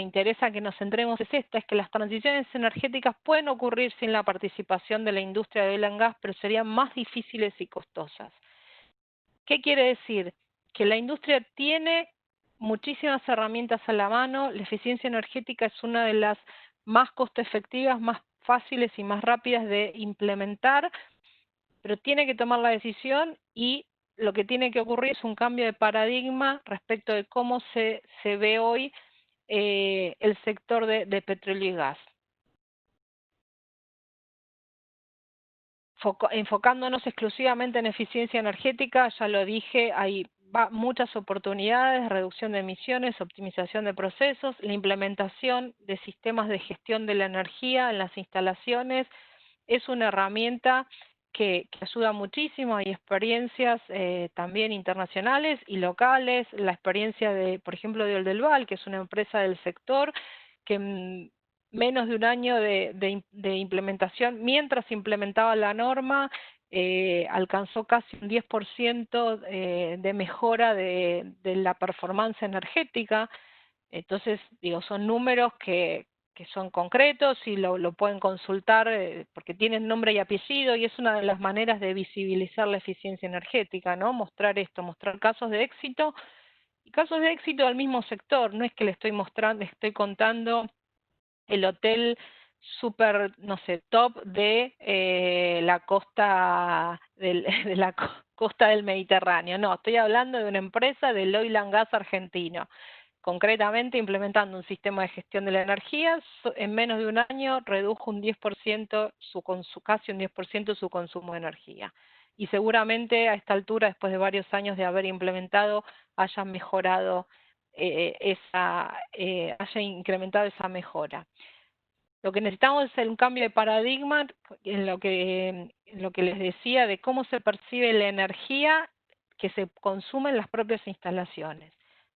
interesa que nos centremos es esta, es que las transiciones energéticas pueden ocurrir sin la participación de la industria de oil and gas, pero serían más difíciles y costosas. ¿Qué quiere decir? Que la industria tiene muchísimas herramientas a la mano, la eficiencia energética es una de las más costo efectivas, más fáciles y más rápidas de implementar, pero tiene que tomar la decisión, y lo que tiene que ocurrir es un cambio de paradigma respecto de cómo se ve hoy el sector de petróleo y gas. enfocándonos exclusivamente en eficiencia energética, ya lo dije, hay muchas oportunidades, reducción de emisiones, optimización de procesos, la implementación de sistemas de gestión de la energía en las instalaciones es una herramienta que ayuda muchísimo. Hay experiencias también internacionales y locales, la experiencia de, por ejemplo, de Oldelval, que es una empresa del sector, que en menos de un año de implementación, mientras implementaba la norma, alcanzó casi un 10% de mejora de la performance energética. Entonces, digo, son números que son concretos y lo pueden consultar porque tienen nombre y apellido, y es una de las maneras de visibilizar la eficiencia energética, ¿no? Mostrar esto, mostrar casos de éxito, y casos de éxito al mismo sector. No es que le estoy mostrando, estoy contando el hotel super, no sé, top de la costa de la costa del Mediterráneo. No, estoy hablando de una empresa del oil and gas argentino, concretamente implementando un sistema de gestión de la energía. En menos de un año redujo un 10%, casi un 10% su consumo de energía. Y seguramente a esta altura, después de varios años de haber implementado, haya mejorado haya incrementado esa mejora. Lo que necesitamos es un cambio de paradigma en lo que les decía de cómo se percibe la energía que se consume en las propias instalaciones.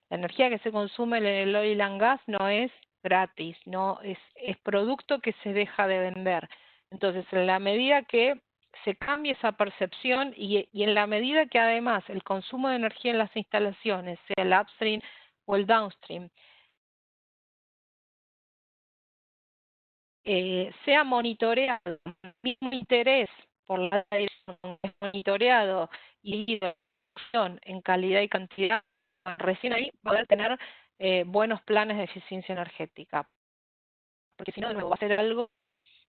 La energía que se consume en el oil and gas no es gratis, no es producto que se deja de vender. Entonces, en la medida que se cambie esa percepción y en la medida que además el consumo de energía en las instalaciones, sea el upstream o el downstream, sea monitoreado, el mismo interés por la dirección es monitoreado y en calidad y cantidad, recién ahí poder tener buenos planes de eficiencia energética. Porque si no, de nuevo va a ser algo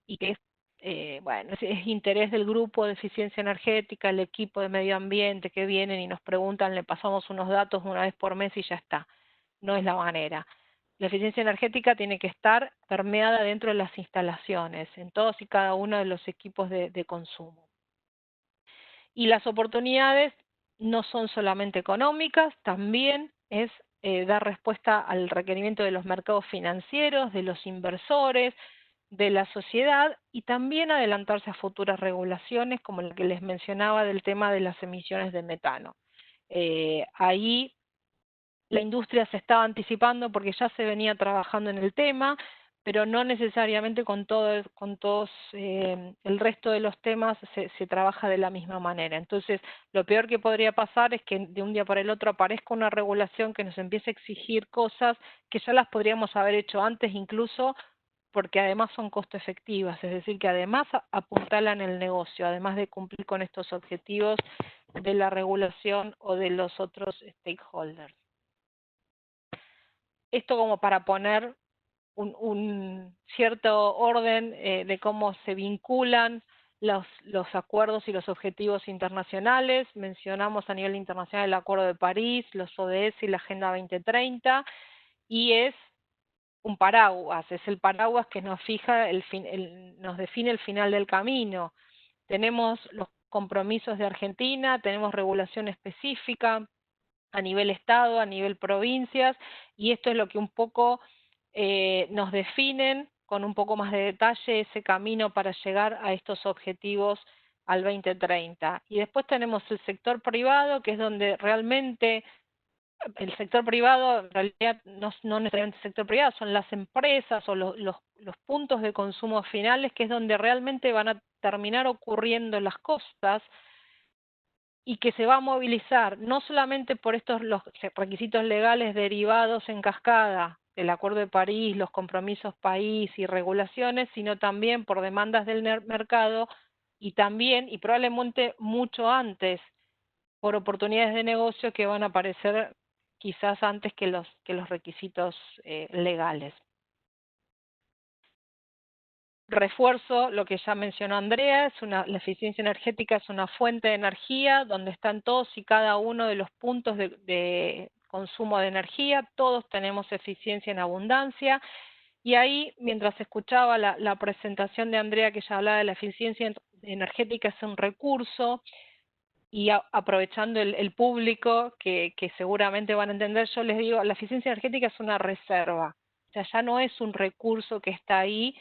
y que es, bueno, es interés del grupo de eficiencia energética, el equipo de medio ambiente que vienen y nos preguntan, le pasamos unos datos una vez por mes y ya está. No es la manera. La eficiencia energética tiene que estar permeada dentro de las instalaciones, en todos y cada uno de los equipos de consumo. Y las oportunidades no son solamente económicas, también es dar respuesta al requerimiento de los mercados financieros, de los inversores, de la sociedad, y también adelantarse a futuras regulaciones, como la que les mencionaba del tema de las emisiones de metano. Ahí la industria se estaba anticipando porque ya se venía trabajando en el tema, pero no necesariamente con todos el resto de los temas se trabaja de la misma manera. Entonces, lo peor que podría pasar es que de un día para el otro aparezca una regulación que nos empiece a exigir cosas que ya las podríamos haber hecho antes incluso, porque además son costo efectivas, es decir, que además apuntalan el negocio, además de cumplir con estos objetivos de la regulación o de los otros stakeholders. Esto como para poner un cierto orden de cómo se vinculan los acuerdos y los objetivos internacionales. Mencionamos a nivel internacional el Acuerdo de París, los ODS y la Agenda 2030, y es un paraguas, es el paraguas que nos fija nos define el final del camino. Tenemos los compromisos de Argentina, tenemos regulación específica a nivel Estado, a nivel provincias, y esto es lo que un poco nos definen con un poco más de detalle ese camino para llegar a estos objetivos al 2030. Y después tenemos el sector privado, que es donde realmente el sector privado, en realidad no necesariamente el sector privado, son las empresas o los puntos de consumo finales, que es donde realmente van a terminar ocurriendo las cosas, y que se va a movilizar no solamente por los requisitos legales derivados en cascada del Acuerdo de París, los compromisos país y regulaciones, sino también por demandas del mercado, y también, y probablemente mucho antes, por oportunidades de negocio que van a aparecer quizás antes que los requisitos legales. Refuerzo lo que ya mencionó Andrea, la eficiencia energética es una fuente de energía donde están todos y cada uno de los puntos de consumo de energía, todos tenemos eficiencia en abundancia, y ahí, mientras escuchaba la presentación de Andrea, que ya hablaba de la eficiencia energética es un recurso, y aprovechando el público que seguramente van a entender, yo les digo, la eficiencia energética es una reserva, o sea, ya no es un recurso que está ahí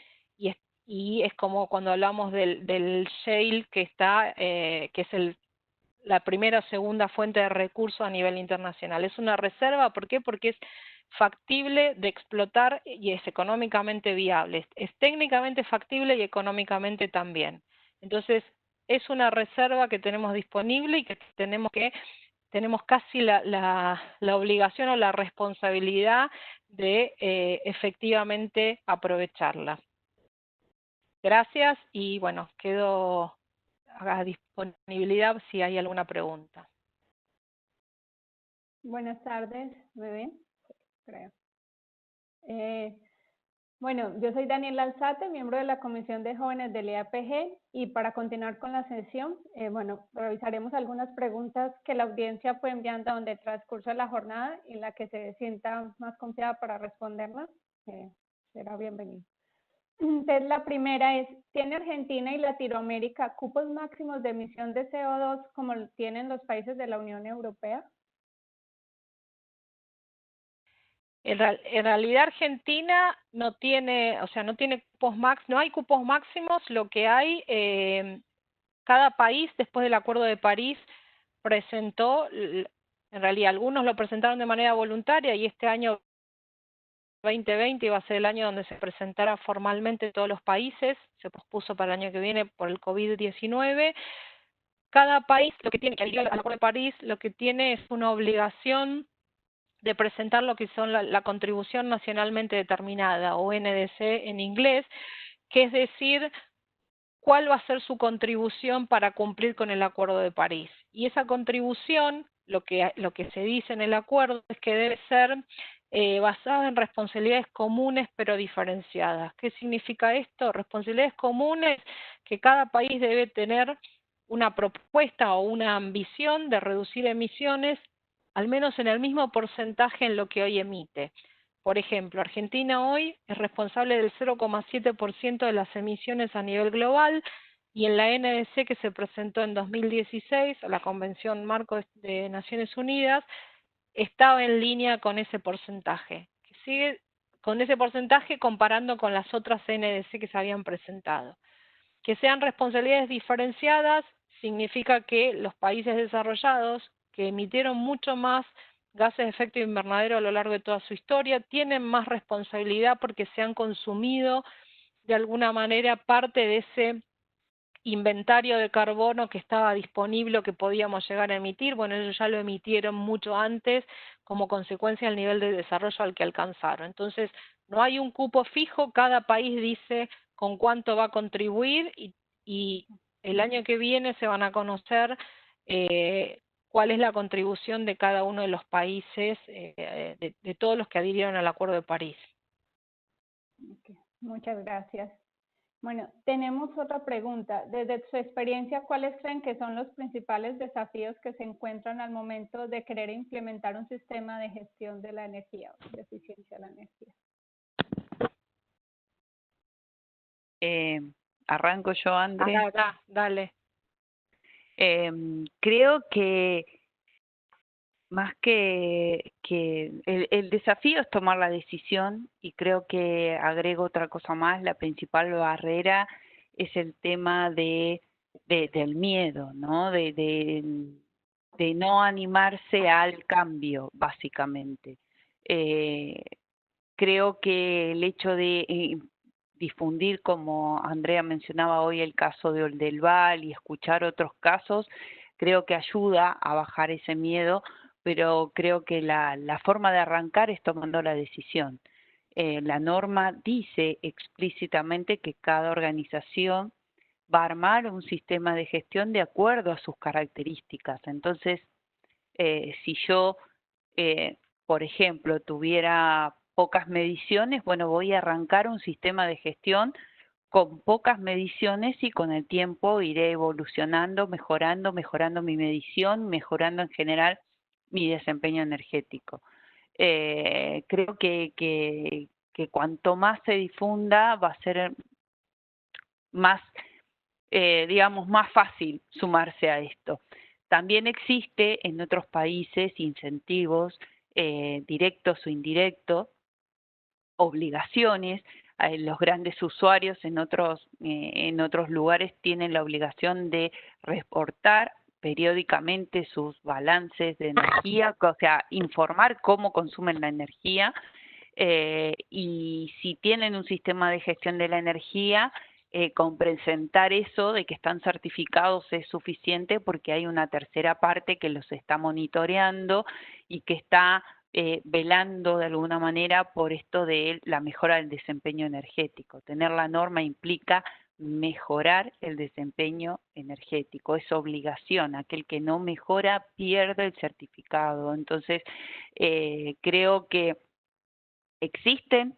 y es como cuando hablamos del shale que está, que es la primera o segunda fuente de recursos a nivel internacional. Es una reserva, ¿por qué? Porque es factible de explotar y es económicamente viable. Es técnicamente factible y económicamente también. Entonces, es una reserva que tenemos disponible y que tenemos casi la obligación o la responsabilidad de efectivamente aprovecharla. Gracias y bueno, quedo a disponibilidad si hay alguna pregunta. Buenas tardes, ¿me ven? Creo. Bueno, yo soy Daniela Alzate, miembro de la Comisión de Jóvenes del IAPG, y para continuar con la sesión, bueno, revisaremos algunas preguntas que la audiencia fue enviando durante el transcurso de la jornada y la que se sienta más confiada para responderlas, será bienvenido. Entonces, la primera es, ¿tiene Argentina y Latinoamérica cupos máximos de emisión de CO2 como tienen los países de la Unión Europea? En realidad Argentina no tiene, o sea, no tiene cupos no hay cupos máximos, lo que hay, cada país después del Acuerdo de París presentó, en realidad algunos lo presentaron de manera voluntaria y este año 2020 iba a ser el año donde se presentara formalmente todos los países, se pospuso para el año que viene por el COVID-19. Cada país, lo que tiene, que adhirió al Acuerdo de París, lo que tiene es una obligación de presentar lo que son la contribución nacionalmente determinada, o NDC en inglés, que es decir, cuál va a ser su contribución para cumplir con el Acuerdo de París. Y esa contribución, lo que se dice en el acuerdo es que debe ser basada en responsabilidades comunes pero diferenciadas. ¿Qué significa esto? Responsabilidades comunes que cada país debe tener una propuesta o una ambición de reducir emisiones al menos en el mismo porcentaje en lo que hoy emite. Por ejemplo, Argentina hoy es responsable del 0,7% de las emisiones a nivel global y en la NDC que se presentó en 2016, la Convención Marco de Naciones Unidas, estaba en línea con ese porcentaje. Que sigue con ese porcentaje comparando con las otras NDC que se habían presentado. Que sean responsabilidades diferenciadas significa que los países desarrollados, que emitieron mucho más gases de efecto invernadero a lo largo de toda su historia, tienen más responsabilidad porque se han consumido de alguna manera parte de ese inventario de carbono que estaba disponible o que podíamos llegar a emitir. Bueno, ellos ya lo emitieron mucho antes como consecuencia del nivel de desarrollo al que alcanzaron. Entonces, no hay un cupo fijo, cada país dice con cuánto va a contribuir y el año que viene se van a conocer cuál es la contribución de cada uno de los países, de todos los que adhirieron al Acuerdo de París. Okay. Muchas gracias. Bueno, tenemos otra pregunta. Desde su experiencia, ¿cuáles creen que son los principales desafíos que se encuentran al momento de querer implementar un sistema de gestión de la energía, de eficiencia de la energía? Arranco yo, André. Dale. Creo que más que el desafío es tomar la decisión, y creo que agrego otra cosa más, la principal barrera es el tema del miedo, ¿no? De no animarse al cambio, básicamente. Creo que el hecho de difundir, como Andrea mencionaba hoy, el caso de Oldelval y escuchar otros casos, creo que ayuda a bajar ese miedo, pero creo que la forma de arrancar es tomando la decisión. La norma dice explícitamente que cada organización va a armar un sistema de gestión de acuerdo a sus características. Entonces, si yo, por ejemplo, tuviera pocas mediciones, bueno, voy a arrancar un sistema de gestión con pocas mediciones y con el tiempo iré evolucionando, mejorando mi medición, mejorando en general mi desempeño energético. Creo que cuanto más se difunda va a ser más digamos, más fácil sumarse a esto. También existe en otros países incentivos directos o indirectos, obligaciones. Los grandes usuarios en otros lugares tienen la obligación de reportar periódicamente sus balances de energía, o sea, informar cómo consumen la energía, y si tienen un sistema de gestión de la energía, con presentar eso de que están certificados es suficiente, porque hay una tercera parte que los está monitoreando y que está velando de alguna manera por esto de la mejora del desempeño energético. Tener la norma implica mejorar el desempeño energético, es obligación. Aquel que no mejora pierde el certificado. Entonces, creo que existen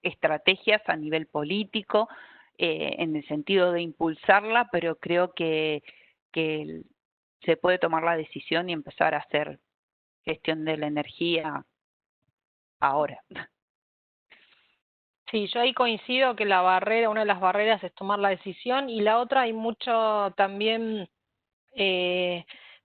estrategias a nivel político en el sentido de impulsarla, pero creo que se puede tomar la decisión y empezar a hacer gestión de la energía ahora. Sí, yo ahí coincido que la barrera, una de las barreras es tomar la decisión, y la otra, hay mucho también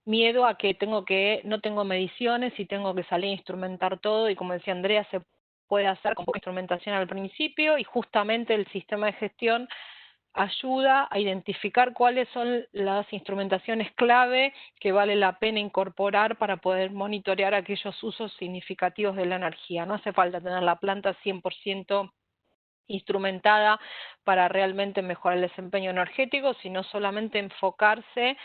miedo a que no tengo mediciones y tengo que salir a instrumentar todo, y como decía Andrea, se puede hacer con poca instrumentación al principio, y justamente el sistema de gestión ayuda a identificar cuáles son las instrumentaciones clave que vale la pena incorporar para poder monitorear aquellos usos significativos de la energía. No hace falta tener la planta 100% instrumentada para realmente mejorar el desempeño energético, sino solamente enfocarse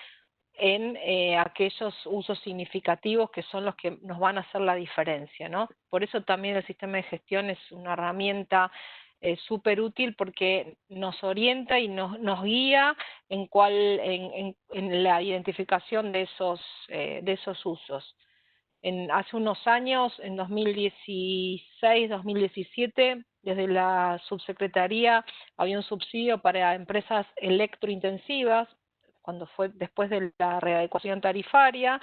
en aquellos usos significativos que son los que nos van a hacer la diferencia, ¿no? Por eso también el sistema de gestión es una herramienta súper útil, porque nos orienta y nos guía en la identificación de esos usos. Hace unos años, en 2016, 2017, desde la subsecretaría había un subsidio para empresas electrointensivas, cuando fue después de la readecuación tarifaria,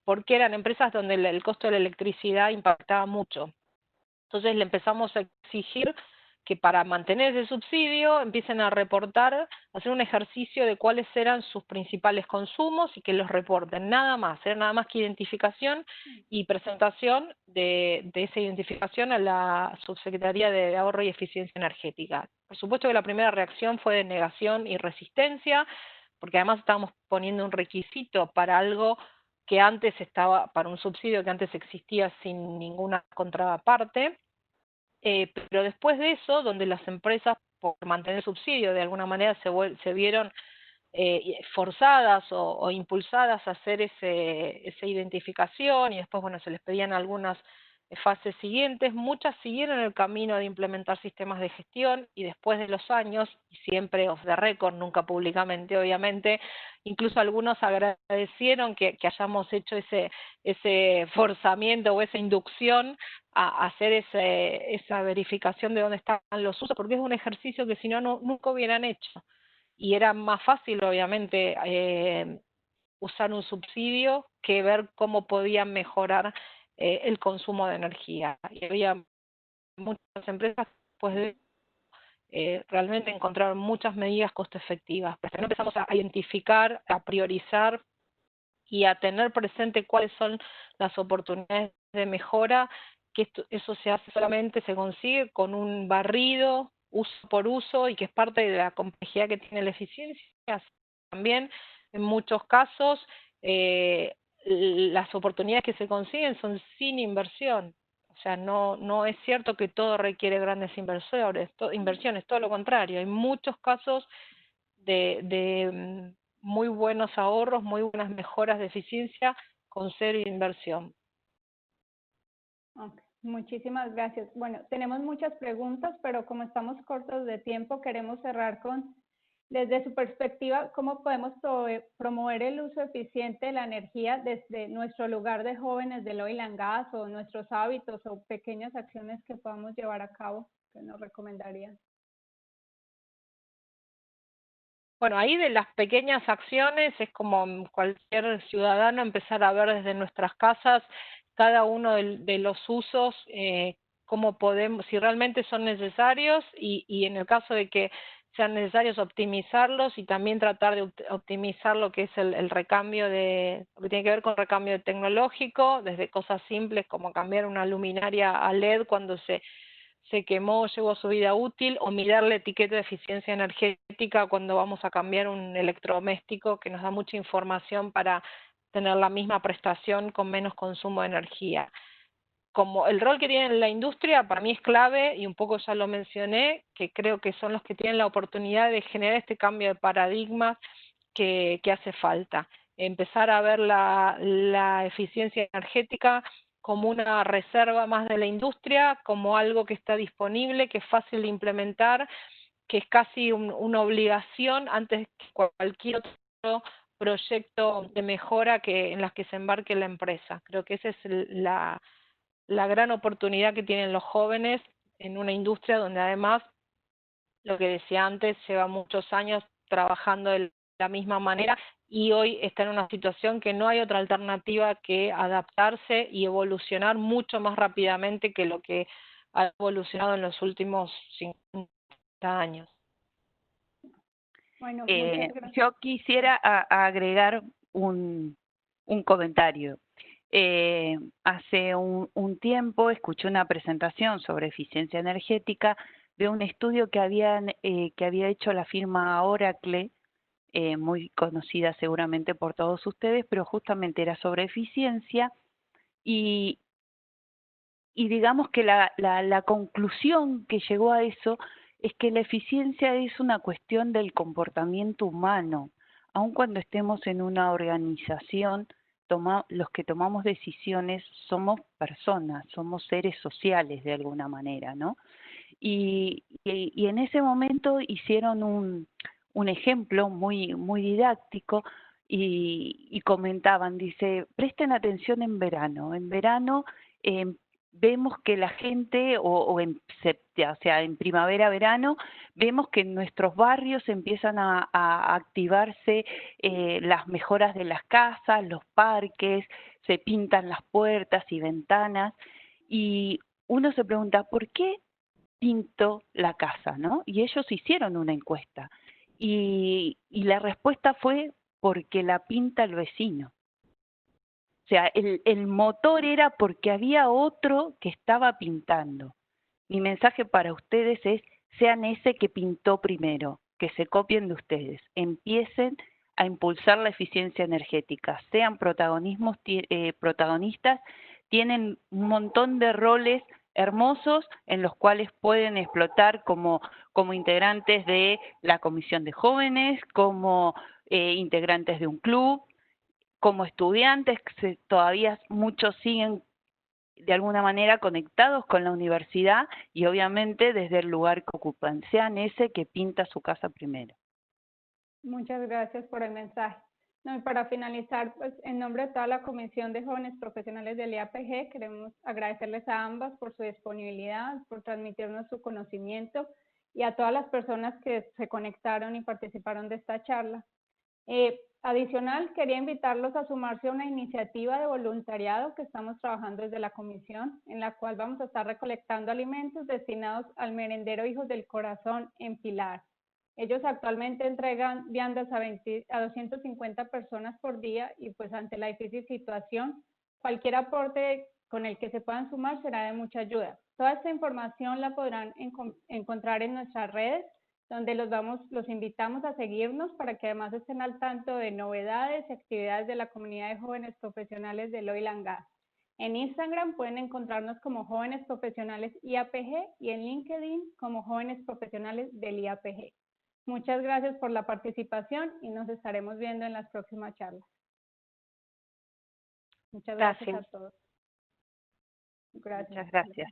porque eran empresas donde el costo de la electricidad impactaba mucho. Entonces le empezamos a exigir que para mantener ese subsidio empiecen a reportar, hacer un ejercicio de cuáles eran sus principales consumos y que los reporten, nada más, era nada más que identificación y presentación de esa identificación a la Subsecretaría de Ahorro y Eficiencia Energética. Por supuesto que la primera reacción fue de negación y resistencia, porque además estábamos poniendo un requisito para algo que antes estaba, para un subsidio que antes existía sin ninguna contraparte. Pero después de eso, donde las empresas, por mantener el subsidio, de alguna manera se vieron forzadas o impulsadas a hacer esa identificación, y después, bueno, se les pedían algunas fases siguientes, muchas siguieron el camino de implementar sistemas de gestión, y después de los años, y siempre off the record, nunca públicamente, obviamente, incluso algunos agradecieron que hayamos hecho ese forzamiento o esa inducción a hacer esa verificación de dónde están los usos, porque es un ejercicio que si no, nunca hubieran hecho. Y era más fácil, obviamente, usar un subsidio que ver cómo podían mejorar el consumo de energía. Y había muchas empresas, pues, realmente encontraron muchas medidas costo efectivas. Pero empezamos a identificar, a priorizar y a tener presente cuáles son las oportunidades de mejora, que eso se consigue con un barrido, uso por uso, y que es parte de la complejidad que tiene la eficiencia. También, en muchos casos, las oportunidades que se consiguen son sin inversión. O sea, no es cierto que todo requiere grandes inversiones, todo lo contrario. Hay muchos casos de muy buenos ahorros, muy buenas mejoras de eficiencia con cero inversión. Okay. Muchísimas gracias. Bueno, tenemos muchas preguntas, pero como estamos cortos de tiempo, queremos cerrar con, desde su perspectiva, cómo podemos promover el uso eficiente de la energía desde nuestro lugar de jóvenes del oil and gas, o nuestros hábitos o pequeñas acciones que podamos llevar a cabo, que nos recomendarían. Bueno, ahí de las pequeñas acciones es como cualquier ciudadano empezar a ver desde nuestras casas cada uno de los usos, cómo podemos, si realmente son necesarios, y en el caso de que sean necesarios, optimizarlos y también tratar de optimizar lo que es el recambio lo que tiene que ver con recambio tecnológico, desde cosas simples como cambiar una luminaria a LED cuando se quemó, llegó a su vida útil, o mirar la etiqueta de eficiencia energética cuando vamos a cambiar un electrodoméstico, que nos da mucha información para tener la misma prestación con menos consumo de energía. Como el rol que tiene la industria para mí es clave, y un poco ya lo mencioné, que creo que son los que tienen la oportunidad de generar este cambio de paradigma que hace falta. Empezar a ver la eficiencia energética como una reserva más de la industria, como algo que está disponible, que es fácil de implementar, que es casi una obligación antes que cualquier otro proyecto de mejora en las que se embarque la empresa. Creo que esa es la gran oportunidad que tienen los jóvenes en una industria donde además, lo que decía antes, lleva muchos años trabajando de la misma manera y hoy está en una situación que no hay otra alternativa que adaptarse y evolucionar mucho más rápidamente que lo que ha evolucionado en los últimos 50 años. Bueno, muchas gracias. Yo quisiera agregar un comentario. Hace un tiempo escuché una presentación sobre eficiencia energética de un estudio que había hecho la firma Oracle, muy conocida seguramente por todos ustedes, pero justamente era sobre eficiencia y digamos que la conclusión que llegó a eso es que la eficiencia es una cuestión del comportamiento humano. Aun cuando estemos en una organización, los que tomamos decisiones somos personas, somos seres sociales de alguna manera, ¿no? Y en ese momento hicieron un ejemplo muy didáctico y comentaban, dice, presten atención en verano. En verano vemos que la gente, o sea, en primavera-verano, vemos que en nuestros barrios empiezan a activarse las mejoras de las casas, los parques, se pintan las puertas y ventanas, y uno se pregunta, ¿por qué pinto la casa, ¿no? Y ellos hicieron una encuesta y la respuesta fue porque la pinta el vecino. O sea, el motor era porque había otro que estaba pintando. Mi mensaje para ustedes es, sean ese que pintó primero, que se copien de ustedes, empiecen a impulsar la eficiencia energética, sean protagonistas, tienen un montón de roles hermosos en los cuales pueden explotar como integrantes de la comisión de jóvenes, como integrantes de un club, como estudiantes, todavía muchos siguen de alguna manera conectados con la universidad y obviamente desde el lugar que ocupan, sean ese que pinta su casa primero. Muchas gracias por el mensaje. No, y para finalizar, pues en nombre de toda la Comisión de Jóvenes Profesionales del IAPG, queremos agradecerles a ambas por su disponibilidad, por transmitirnos su conocimiento y a todas las personas que se conectaron y participaron de esta charla. Adicional, quería invitarlos a sumarse a una iniciativa de voluntariado que estamos trabajando desde la Comisión, en la cual vamos a estar recolectando alimentos destinados al merendero Hijos del Corazón en Pilar. Ellos actualmente entregan viandas a 250 personas por día y pues ante la difícil situación, cualquier aporte con el que se puedan sumar será de mucha ayuda. Toda esta información la podrán encontrar en nuestras redes, donde los invitamos a seguirnos para que además estén al tanto de novedades y actividades de la comunidad de jóvenes profesionales del Oil and Gas. En Instagram pueden encontrarnos como Jóvenes Profesionales IAPG y en LinkedIn como Jóvenes Profesionales del IAPG. Muchas gracias por la participación y nos estaremos viendo en las próximas charlas. Muchas gracias a todos. Muchas gracias.